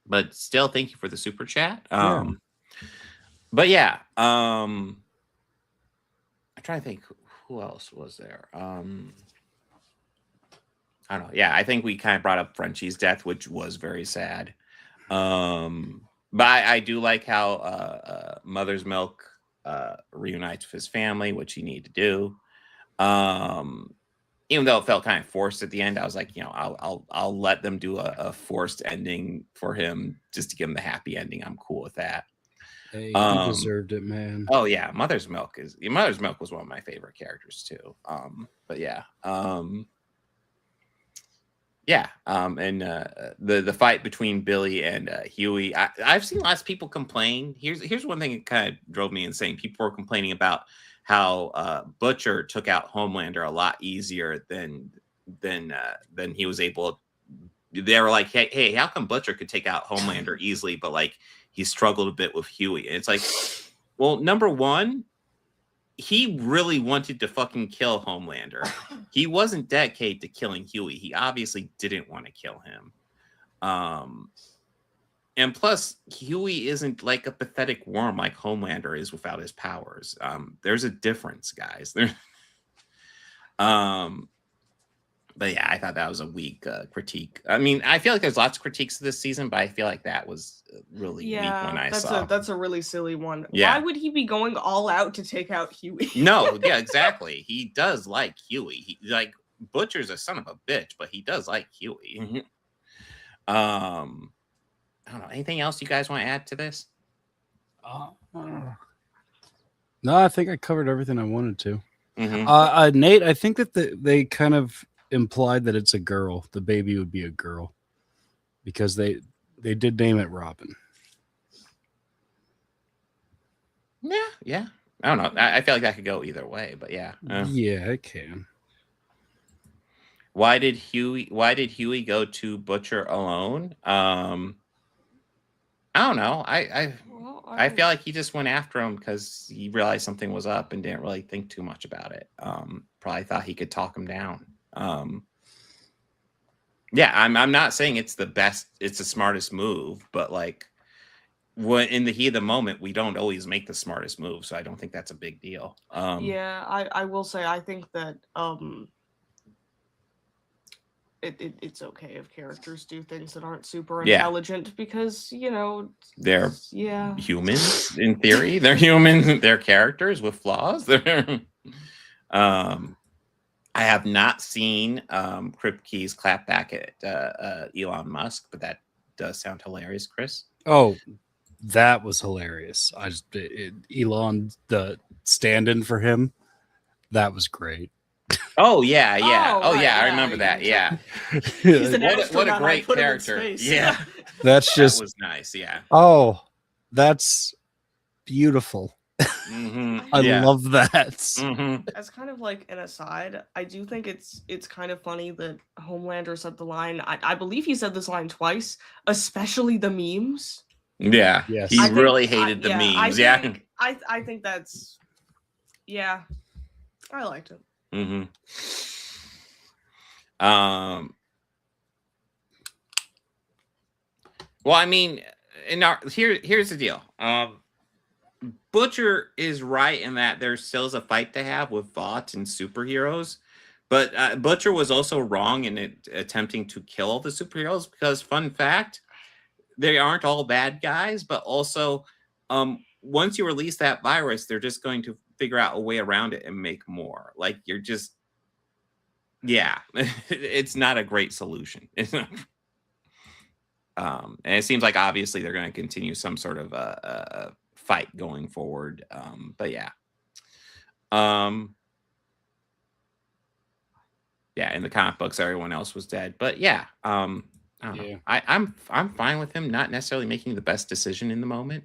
But still, thank you for the super chat. Yeah. But yeah, I'm trying to think who else was there. I don't know. Yeah, I think we kind of brought up Frenchie's death, which was very sad. But I do like how Mother's Milk reunites with his family, which he needed to do. Even though it felt kind of forced at the end, I was like, I'll let them do a forced ending for him just to give him the happy ending. I'm cool with that. Hey, he deserved it, man. Oh yeah, Mother's Milk was one of my favorite characters too. But yeah. And the fight between Billy and Huey, I've seen lots of people complain. Here's one thing that kind of drove me insane. People were complaining about how Butcher took out Homelander a lot easier than he was able. They were like, hey, how come Butcher could take out Homelander easily, but like he struggled a bit with Huey? And it's like, well, number one, he really wanted to fucking kill Homelander. He wasn't dedicated to killing Huey. He obviously didn't want to kill him. And plus, Huey isn't like a pathetic worm like Homelander is without his powers. There's a difference, guys. But yeah, I thought that was a weak critique. I mean, I feel like there's lots of critiques this season, but I feel like that was really weak when I saw. That's a really silly one. Yeah. Why would he be going all out to take out Huey? No, yeah, exactly. He does like Huey. He like Butcher's a son of a bitch, but he does like Huey. I don't know. Anything else you guys want to add to this? No, I think I covered everything I wanted to. Mhm. Nate, I think that they kind of implied that it's a girl. The baby would be a girl because they did name it Robin. Yeah. I don't know. I feel like that could go either way, but yeah. Yeah, it can. Why did Huey go to Butcher alone? I don't know. I feel like he just went after him because he realized something was up and didn't really think too much about it. Probably thought he could talk him down. Yeah, I'm not saying it's the best, it's the smartest move, but like when in the heat of the moment, we don't always make the smartest move, so I don't think that's a big deal. Yeah, I will say I think that it's okay if characters do things that aren't super intelligent because they're yeah humans in theory. They're humans. They're characters with flaws. They're I have not seen Kripke's clap back at Elon Musk, but that does sound hilarious, Chris. Oh, that was hilarious. Elon, the stand-in for him, that was great. Oh yeah. Oh, right, I yeah, remember that. Yeah. He's an What a astronaut, I great put him in character. space. Yeah. That's just That was nice. Yeah. oh, that's beautiful. I Yeah. love that. As kind of like an aside, I do think it's kind of funny that Homelander said the line. I believe he said this line twice, especially the memes. Yeah. Yes. He I think- really hated the memes. Yeah. I think that's yeah. I liked it. Well, I mean, here's the deal. Butcher is right in that there still is a fight to have with bots and superheroes, but Butcher was also wrong in attempting to kill the superheroes because, fun fact, they aren't all bad guys, but also once you release that virus, they're just going to figure out a way around it and make more. Like you're just, yeah, it's not a great solution. And it seems like obviously they're going to continue some sort of a fight going forward. But yeah. Yeah, in the comic books, everyone else was dead. But yeah, I don't know. I'm fine with him not necessarily making the best decision in the moment.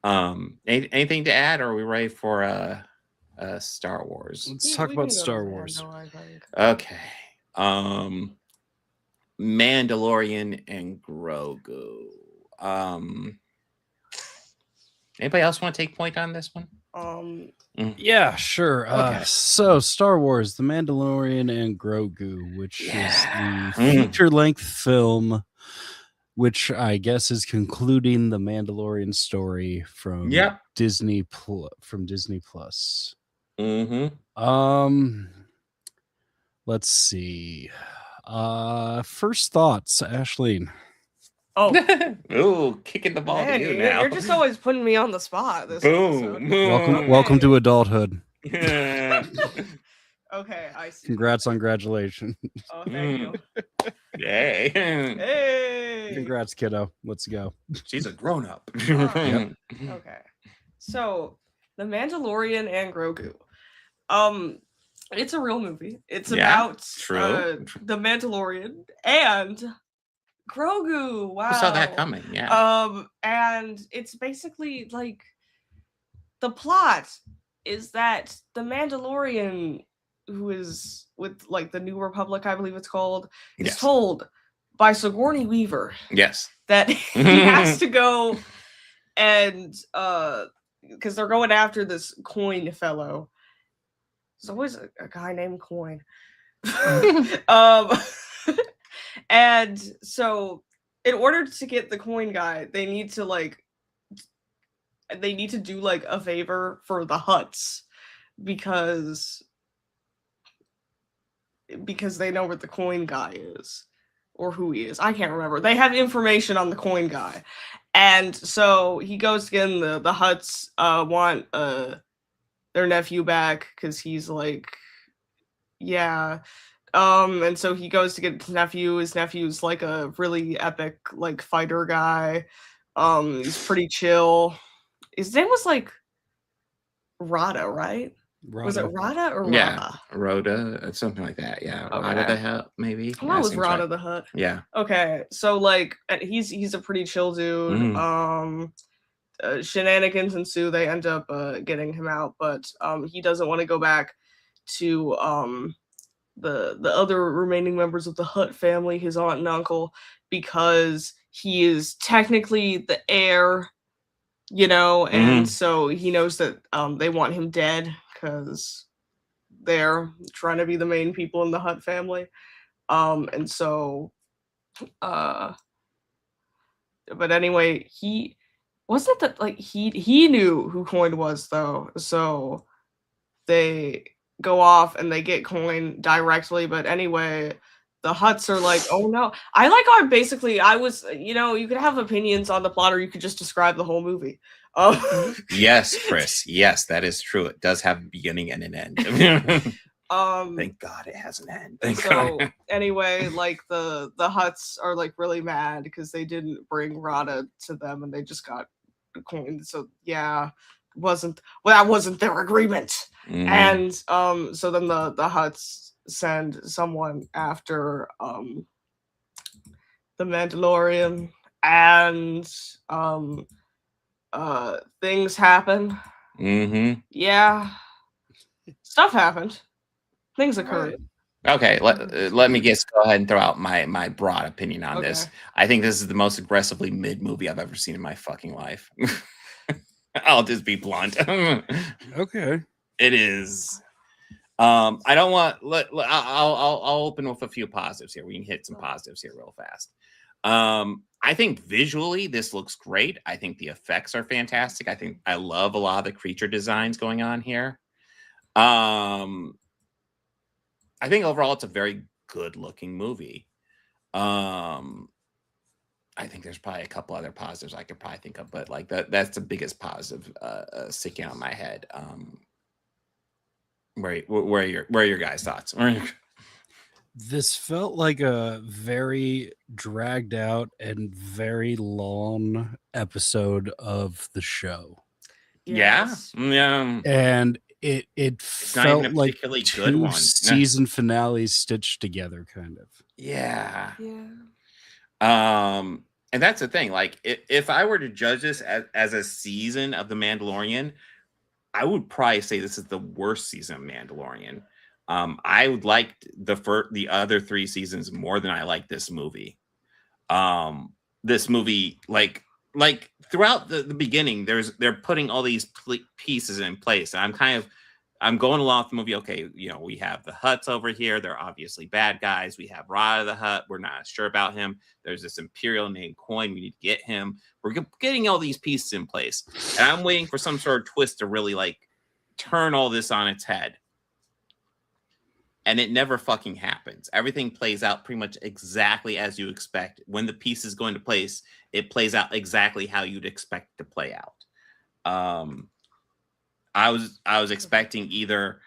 Anything to add, or are we ready for Star Wars? Let's talk about Star Wars. Okay. Mandalorian and Grogu. Anybody else want to take point on this one? Yeah, sure. Okay. So Star Wars, The Mandalorian and Grogu, which is the feature-length film, which I guess is concluding the Mandalorian story from Disney Plus. Let's see. First thoughts, Ashlene. Oh, ooh, kicking the ball man, to you now. you're just always putting me on the spot. This Boom. Welcome to adulthood. Okay, I see. Congrats on graduation. Oh, thank you. Yay. Hey. Congrats, kiddo. Let's go. She's a grown up. Okay. So, The Mandalorian and Grogu. It's a real movie. It's about the Mandalorian and Grogu. Wow. I saw that coming. Yeah. And it's basically like the plot is that the Mandalorian, who is with like the New Republic, I believe it's called, is told by Sigourney Weaver. Yes. That he has to go and because they're going after this Coin fellow. There's always a guy named Coin. And so in order to get the Coin guy, they need to do like a favor for the Hutts because because they know where the coin guy is or who he is. I can't remember. They have information on the coin guy. And so he goes to get in. The Hutts want their nephew back because he's like, yeah. And so he goes to get his nephew. His nephew's like a really epic like fighter guy. He's pretty chill. His name was like Rada, right? Was it Rada or Rada? Yeah, Rhoda, something like that. Yeah, Rada the Hut, maybe. I thought it was Rada the Hut. Yeah. Okay, so like he's a pretty chill dude. Shenanigans ensue. They end up getting him out, but he doesn't want to go back to the other remaining members of the Hutt family, his aunt and uncle, because he is technically the heir, you know, and so he knows that they want him dead because they're trying to be the main people in the Hutt family. And so but anyway, he wasn't that like he knew who Coin was though, so they go off and they get Coin directly. But anyway, the Hutts are like, oh no. I like how basically I was, you know, you could have opinions on the plot or you could just describe the whole movie. Yes, Chris. Yes, that is true. It does have a beginning and an end. Thank God it has an end. So anyway, like the Hutts are like really mad because they didn't bring Rada to them and they just got Coin. So yeah, that wasn't their agreement. And so then the Hutts send someone after the Mandalorian, and things happen. Yeah, stuff happened. Things occurred. Okay, let me just go ahead and throw out my broad opinion on this. I think this is the most aggressively mid movie I've ever seen in my fucking life. I'll just be blunt. Okay. It is. I don't want. I'll open with a few positives here. We can hit some positives here real fast. I think visually this looks great. I think the effects are fantastic. I love a lot of the creature designs going on here. I think overall it's a very good looking movie. I think there's probably a couple other positives I could probably think of, but like that's the biggest positive sticking out in my head. Where are your guys' thoughts? This felt like a very dragged out and very long episode of the show. Yeah. And it felt like good two one. season finales stitched together, kind of. Yeah. And that's the thing. Like, if I were to judge this as a season of The Mandalorian, I would probably say this is the worst season of Mandalorian. I would like the other 3 seasons more than I like this movie. This movie, like throughout the beginning, they're putting all these pieces in place, and I'm going along with the movie. Okay, you know, we have the Hutts over here. They're obviously bad guys. We have Rada the Hutt. We're not sure about him. There's this Imperial named Coin. We need to get him. We're getting all these pieces in place. And I'm waiting for some sort of twist to really like turn all this on its head. And it never fucking happens. Everything plays out pretty much exactly as you expect. When the pieces go into place, it plays out exactly how you'd expect it to play out. I was expecting either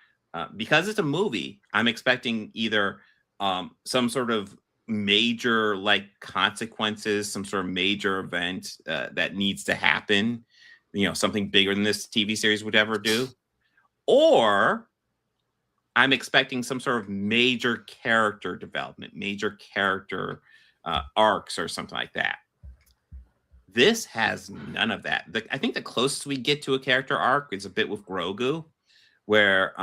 because it's a movie, I'm expecting either some sort of major like consequences, some sort of major event that needs to happen, you know, something bigger than this TV series would ever do, or I'm expecting some sort of major character development, major character arcs or something like that. This has none of that. I think the closest we get to a character arc is a bit with Grogu, where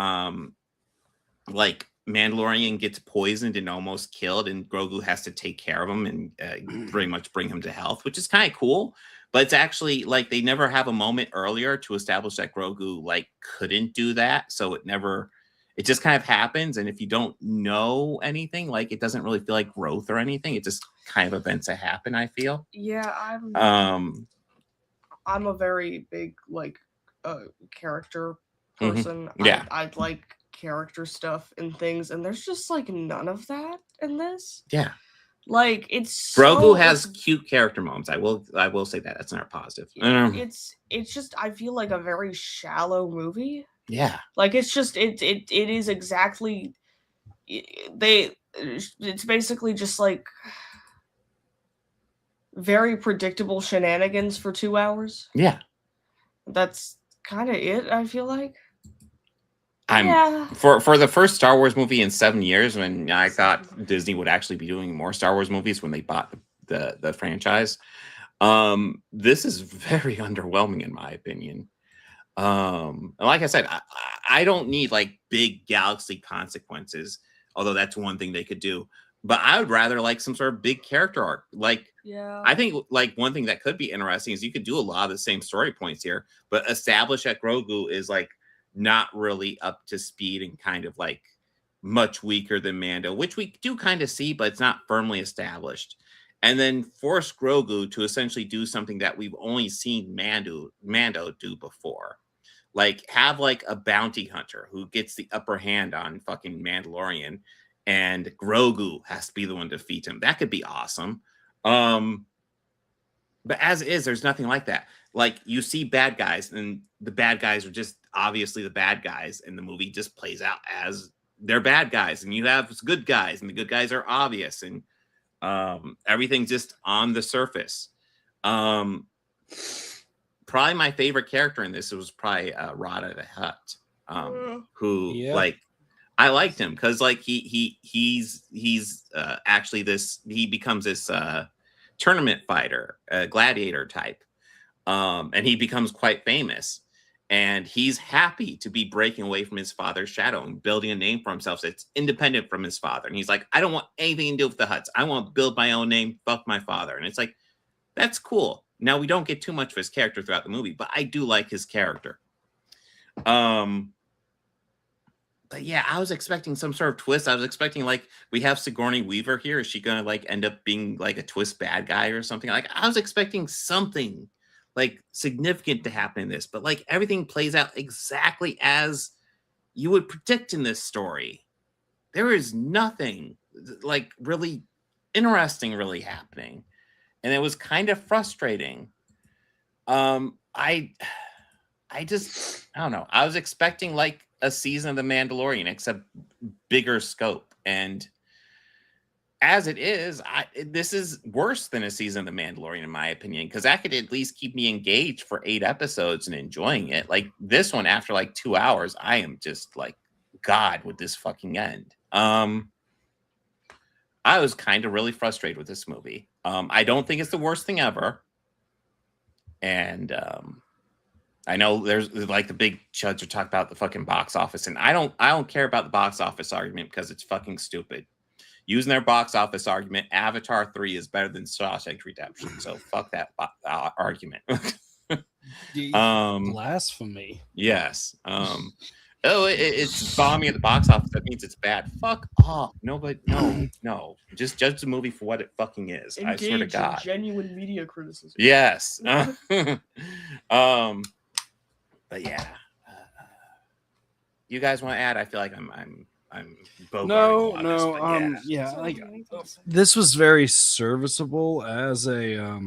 like Mandalorian gets poisoned and almost killed, and Grogu has to take care of him and pretty much bring him to health, which is kind of cool. But it's actually like they never have a moment earlier to establish that Grogu like couldn't do that, so it just kind of happens. And if you don't know anything, like it doesn't really feel like growth or anything. It just kind of events that happen, I feel. Yeah, I'm a very big like character person. Yeah. I'd like character stuff and things, and there's just like none of that in this. Yeah. Like it's Grogu has cute character moments. I will say that. That's not positive. It's just I feel like a very shallow movie. Yeah. Like it's just it is exactly it's basically just like very predictable shenanigans for 2 hours. Yeah. That's kind of it, I feel like. For the first Star Wars movie in 7 years, when I thought Disney would actually be doing more Star Wars movies when they bought the franchise, this is very underwhelming in my opinion. And like I said, I don't need like big galaxy consequences, although that's one thing they could do. But I would rather like some sort of big character arc. Like, I think like one thing that could be interesting is you could do a lot of the same story points here, but establish that Grogu is like not really up to speed and kind of like much weaker than Mando, which we do kind of see, but it's not firmly established. And then force Grogu to essentially do something that we've only seen Mando do before. Like have like a bounty hunter who gets the upper hand on fucking Mandalorian, and Grogu has to be the one to defeat him. That could be awesome. But as it is, there's nothing like that. Like you see bad guys, and the bad guys are just obviously the bad guys, and the movie just plays out as they're bad guys, and you have good guys, and the good guys are obvious, and everything's just on the surface. Probably my favorite character in this was probably Rada the Hutt, who like I liked him because like he's actually he becomes this tournament fighter, gladiator type, and he becomes quite famous. And he's happy to be breaking away from his father's shadow and building a name for himself that's independent from his father. And he's like, I don't want anything to do with the Hutts. I want to build my own name. Fuck my father. And it's like, that's cool. Now, we don't get too much of his character throughout the movie, but I do like his character. But yeah, I was expecting some sort of twist. I was expecting like we have Sigourney Weaver here. Is she going to like end up being like a twist bad guy or something? Like I was expecting something like significant to happen in this, but like everything plays out exactly as you would predict in this story. There is nothing like really interesting really happening, and it was kind of frustrating. I don't know. I was expecting like a season of The Mandalorian, except bigger scope, and as it is, this is worse than a season of The Mandalorian, in my opinion, because that could at least keep me engaged for 8 episodes and enjoying it. Like this one, after like 2 hours, I am just like, God, would this fucking end? I was kind of really frustrated with this movie. I don't think it's the worst thing ever. And I know there's like the big chuds are talking about the fucking box office, and I don't care about the box office argument because it's fucking stupid. Using their box office argument, Avatar 3 is better than Shawshank Redemption. So fuck that argument. Blasphemy. Yes. It's bombing at the box office. That means it's bad. Fuck off. No. Just judge the movie for what it fucking is. Engage I swear to God. in genuine media criticism. Yes. But yeah. You guys want to add? I feel like I'm this was very serviceable as a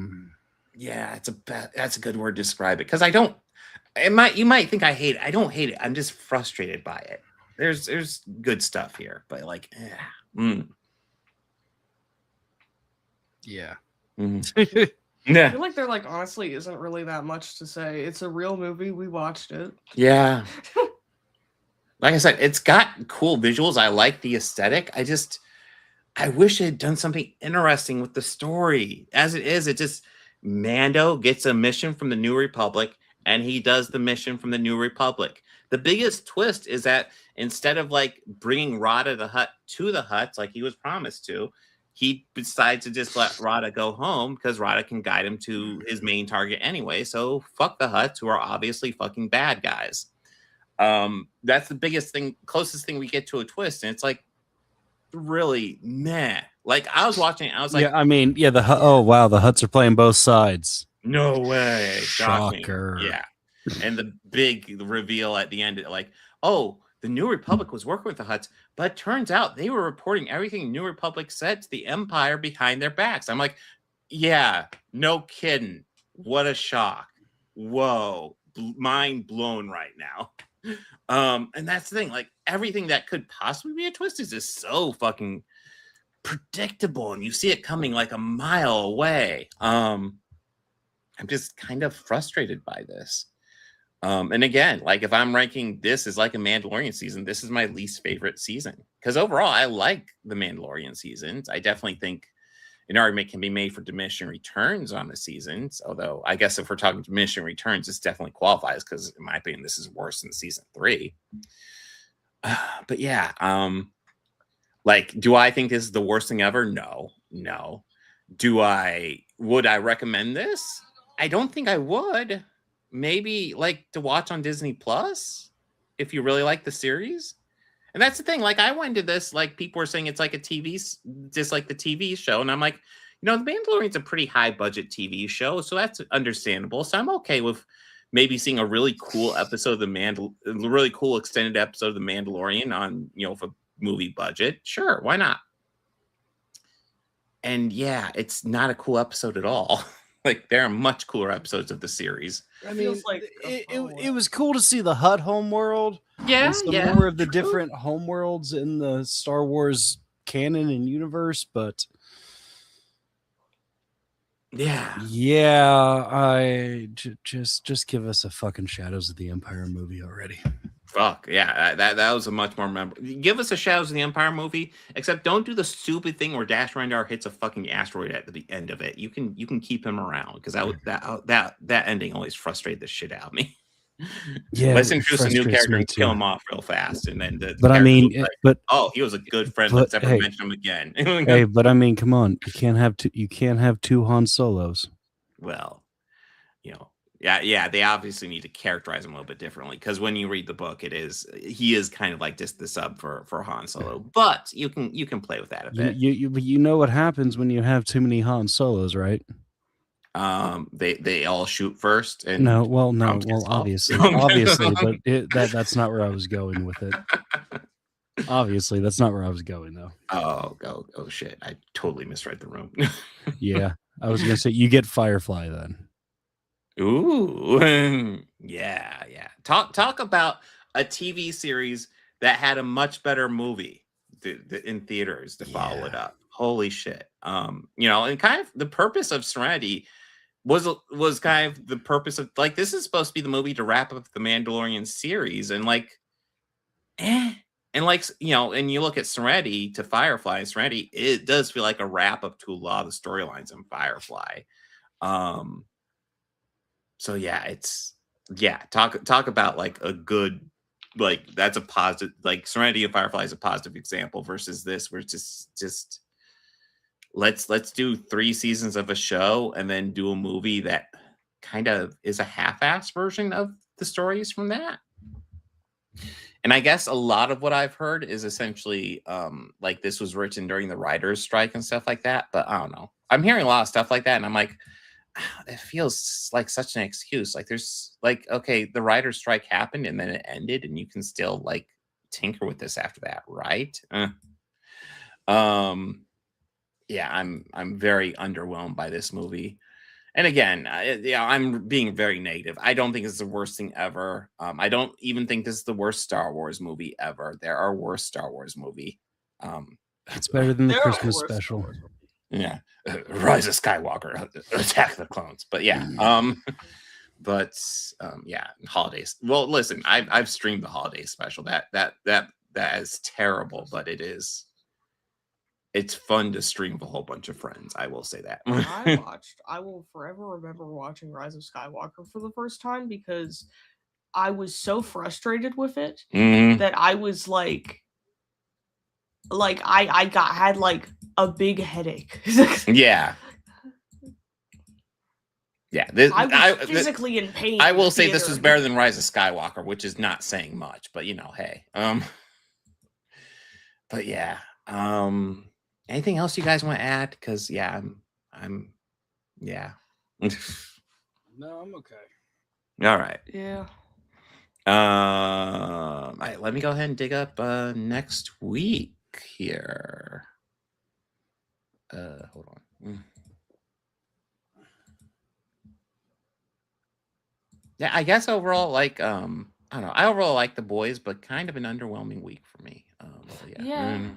yeah, that's a good word to describe it, because you might think I hate it. I don't hate it. I'm just frustrated by it. There's good stuff here, but like yeah. I feel like there like honestly isn't really that much to say. It's a real movie. We watched it. Yeah. Like I said, it's got cool visuals. I like the aesthetic. I wish it had done something interesting with the story. As it is, it just Mando gets a mission from the New Republic, and he does the mission from the New Republic. The biggest twist is that instead of like bringing Rada the Hutt to the Hutts like he was promised to, he decides to just let Rada go home because Rada can guide him to his main target anyway. So fuck the Hutts, who are obviously fucking bad guys. That's the biggest thing, closest thing we get to a twist, and it's like really meh. Like I was watching it, I was like, yeah, I mean, yeah, the Hutts are playing both sides. No way. Shocking. Shocker. Yeah. And the big reveal at the end, like, oh, the New Republic was working with the Hutts, but it turns out they were reporting everything New Republic said to the Empire behind their backs. I'm like, yeah, no kidding. What a shock. Whoa. Mind blown right now. And that's the thing, like everything that could possibly be a twist is just so fucking predictable, and you see it coming like a mile away. I'm just kind of frustrated by this. And again, like if I'm ranking this as like a Mandalorian season, this is my least favorite season. Because overall, I like the Mandalorian seasons. I definitely think an argument can be made for diminishing returns on the seasons. Although I guess if we're talking diminishing returns, this definitely qualifies because in my opinion, this is worse than season 3. But yeah, like, do I think this is the worst thing ever? No. Would I recommend this? I don't think I would. Maybe like to watch on Disney Plus if you really like the series. And that's the thing. Like I went into this, like people were saying it's like a TV, just like the TV show. And I'm like, you know, The Mandalorian's a pretty high budget TV show. So that's understandable. So I'm okay with maybe seeing a really cool episode of a really cool extended episode of The Mandalorian on, you know, for movie budget. Sure. Why not? And yeah, it's not a cool episode at all. Like there are much cooler episodes of the series. I mean, like it was cool to see the Hutt homeworld. Yeah, and some more of the different homeworlds in the Star Wars canon and universe, but yeah, I just give us a fucking Shadows of the Empire movie already. Fuck yeah, that was a much more memorable. Give us a Shadows of the Empire movie, except don't do the stupid thing where Dash Rendar hits a fucking asteroid at the end of it. You can keep him around because that ending always frustrated the shit out of me. Yeah, let's introduce a new character and kill him off real fast, and then but I mean, like, oh, he was a good friend. Let's never mention him again. Hey, but I mean, come on, you can't have two Han Solos. Well, you know. Yeah, they obviously need to characterize him a little bit differently because when you read the book, he is kind of like just the sub for Han Solo, but you can play with that a bit. You know what happens when you have too many Han Solos, right? They all shoot first, and obviously, but that's not where I was going with it. Obviously, that's not where I was going though. Oh shit! I totally misread the room. Yeah, I was gonna say you get Firefly then. Ooh, yeah. Talk about a TV series that had a much better movie in theaters to follow it up. Holy shit! You know, and kind of the purpose of Serenity was kind of the purpose of like this is supposed to be the movie to wrap up the Mandalorian series, and like, and like you know, and you look at Serenity to Firefly, Serenity it does feel like a wrap up to a lot of the storylines in Firefly. So talk about like a good, like that's a positive, like Serenity and Firefly is a positive example versus this where it's just let's do 3 seasons of a show and then do a movie that kind of is a half-ass version of the stories from that. And I guess a lot of what I've heard is essentially like this was written during the writers' strike and stuff like that, but I don't know. I'm hearing a lot of stuff like that and I'm like, it feels like such an excuse. Like there's like, okay, the writer's strike happened and then it ended and you can still like tinker with this after that, right? Yeah, I'm very underwhelmed by this movie. And again, I'm being very negative. I don't think it's the worst thing ever. I don't even think this is the worst Star Wars movie ever. There are worse Star Wars movie. It's better than the Christmas special. Yeah, Rise of Skywalker, Attack the Clones. But yeah, yeah, holidays. Well, listen, I've streamed the holiday special. That is terrible, but it's fun to stream with a whole bunch of friends. I will say that. I will forever remember watching Rise of Skywalker for the first time because I was so frustrated with it that I was like I had like a big headache. Yeah. I was physically in pain. I will say this was better than Rise of Skywalker, which is not saying much, but you know, hey. But yeah. Anything else you guys want to add? Because yeah, I'm yeah. No, I'm okay. All right. Yeah. All right, let me go ahead and dig up next week here. Hold on. Yeah, I guess overall, like, I don't know. I overall like The Boys, but kind of an underwhelming week for me. So yeah. Yeah.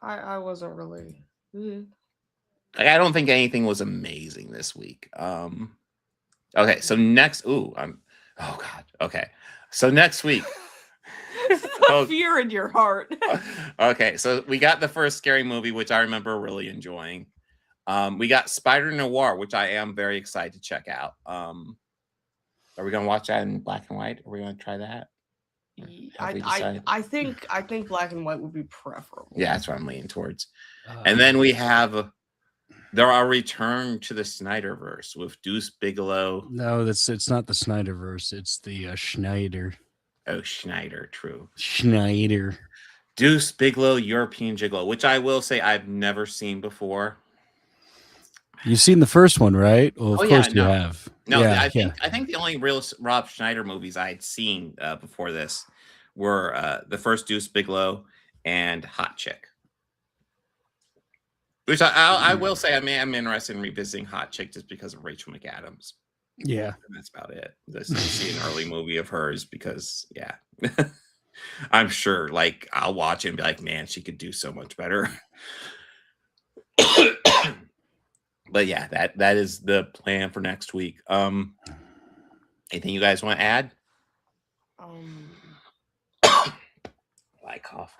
I wasn't really. Like, I don't think anything was amazing this week. Okay, so next, oh God. Okay, so next week. The fear in your heart. Okay, so we got the first scary movie, which I remember really enjoying. We got Spider Noir, which I am very excited to check out. Are we gonna watch that in black and white? Are we gonna try that? I think black and white would be preferable. Yeah, that's what I'm leaning towards. And then we have our return to the Snyderverse with Deuce Bigalow. No, it's not the Snyderverse. It's the Schneider. Oh, Schneider, true. Schneider. Deuce Bigalow, European Gigolo, which I will say I've never seen before. You've seen the first one, right? Well, of course you have. No, yeah, I think the only real Rob Schneider movies I had seen before this were the first Deuce Bigalow and Hot Chick. Which I will say I'm interested in revisiting Hot Chick just because of Rachel McAdams. Yeah. And that's about it. Just to see an early movie of hers because, yeah. I'm sure, like, I'll watch it and be like, man, she could do so much better. But yeah, that is the plan for next week. Anything you guys want to add? I cough.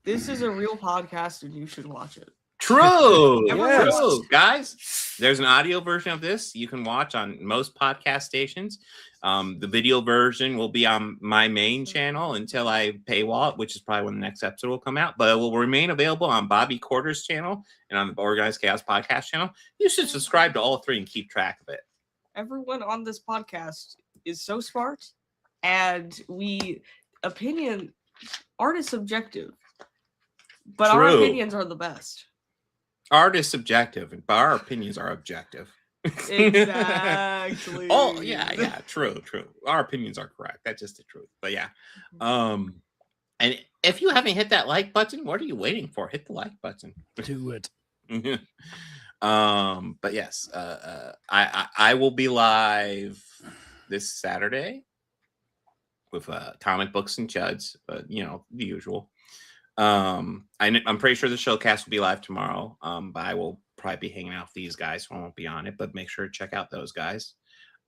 This is a real podcast and you should watch it. True. True. Guys, there's an audio version of this you can watch on most podcast stations. The video version will be on my main channel until I paywall it, which is probably when the next episode will come out. But it will remain available on Bobby Quarter's channel and on the Organized Chaos podcast channel. You should subscribe to all three and keep track of it. Everyone on this podcast is so smart, and art is subjective, but our opinions are the best. Art is subjective, but our opinions are objective. Exactly. Oh, yeah, true. Our opinions are correct. That's just the truth. But yeah. And if you haven't hit that like button, what are you waiting for? Hit the like button. Do it. But yes, I will be live this Saturday with comic books and chuds, you know, the usual. I'm pretty sure the showcast will be live tomorrow. But I will probably be hanging out with these guys, so I won't be on it. But make sure to check out those guys.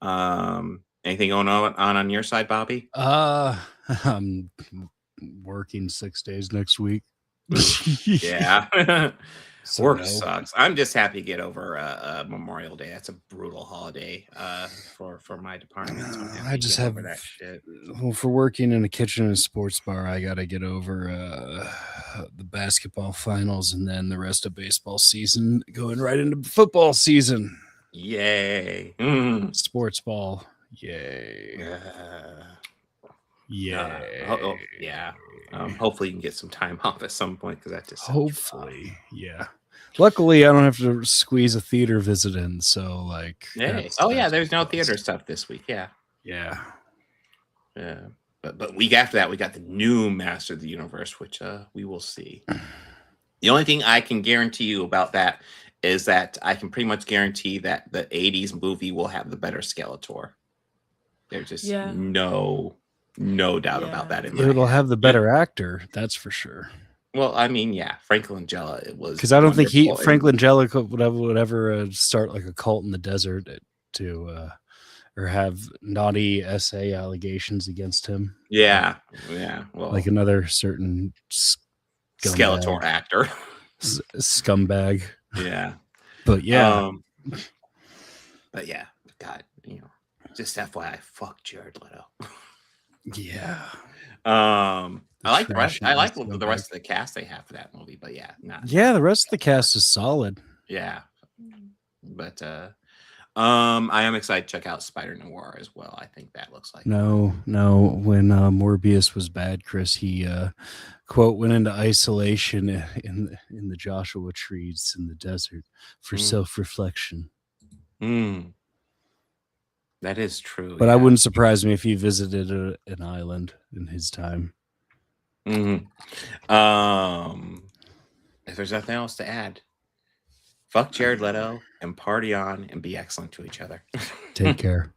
Anything going on your side, Bobby? I'm working 6 days next week. Yeah. So Work sucks. I'm just happy to get over Memorial Day. That's a brutal holiday for my department. So I just have that shit. Well, for working in a kitchen and a sports bar, I got to get over the basketball finals and then the rest of baseball season, going right into football season. Yay! Sports ball. Yay! Yeah. Hopefully you can get some time off at some point because that just hopefully, yeah. Luckily, I don't have to squeeze a theater visit in, so like. Hey. There's no theater stuff this week. Yeah. But week after that, we got the new Master of the Universe, which we will see. The only thing I can guarantee you about that is that I can pretty much guarantee that the 80s movie will have the better Skeletor. There's just no doubt about that. It'll have the better actor, that's for sure. Well, I mean, yeah, Frank Langella. It was because I don't think Frank Langella would ever start like a cult in the desert to or have naughty essay allegations against him. Yeah. Well, like another certain Skeletor actor, scumbag. Yeah, but yeah, God, you know, just FYI, fuck Jared Leto. Yeah. I like the rest. I like the rest of the cast they have for that movie, but the rest of the cast is solid. Yeah, but I am excited to check out Spider Noir as well. I think that looks like no. When Morbius was bad, Chris, he quote went into isolation in the Joshua trees in the desert for self-reflection. That is true. But I wouldn't surprise me if he visited an island in his time. If there's nothing else to add, fuck Jared Leto and party on and be excellent to each other. Take care.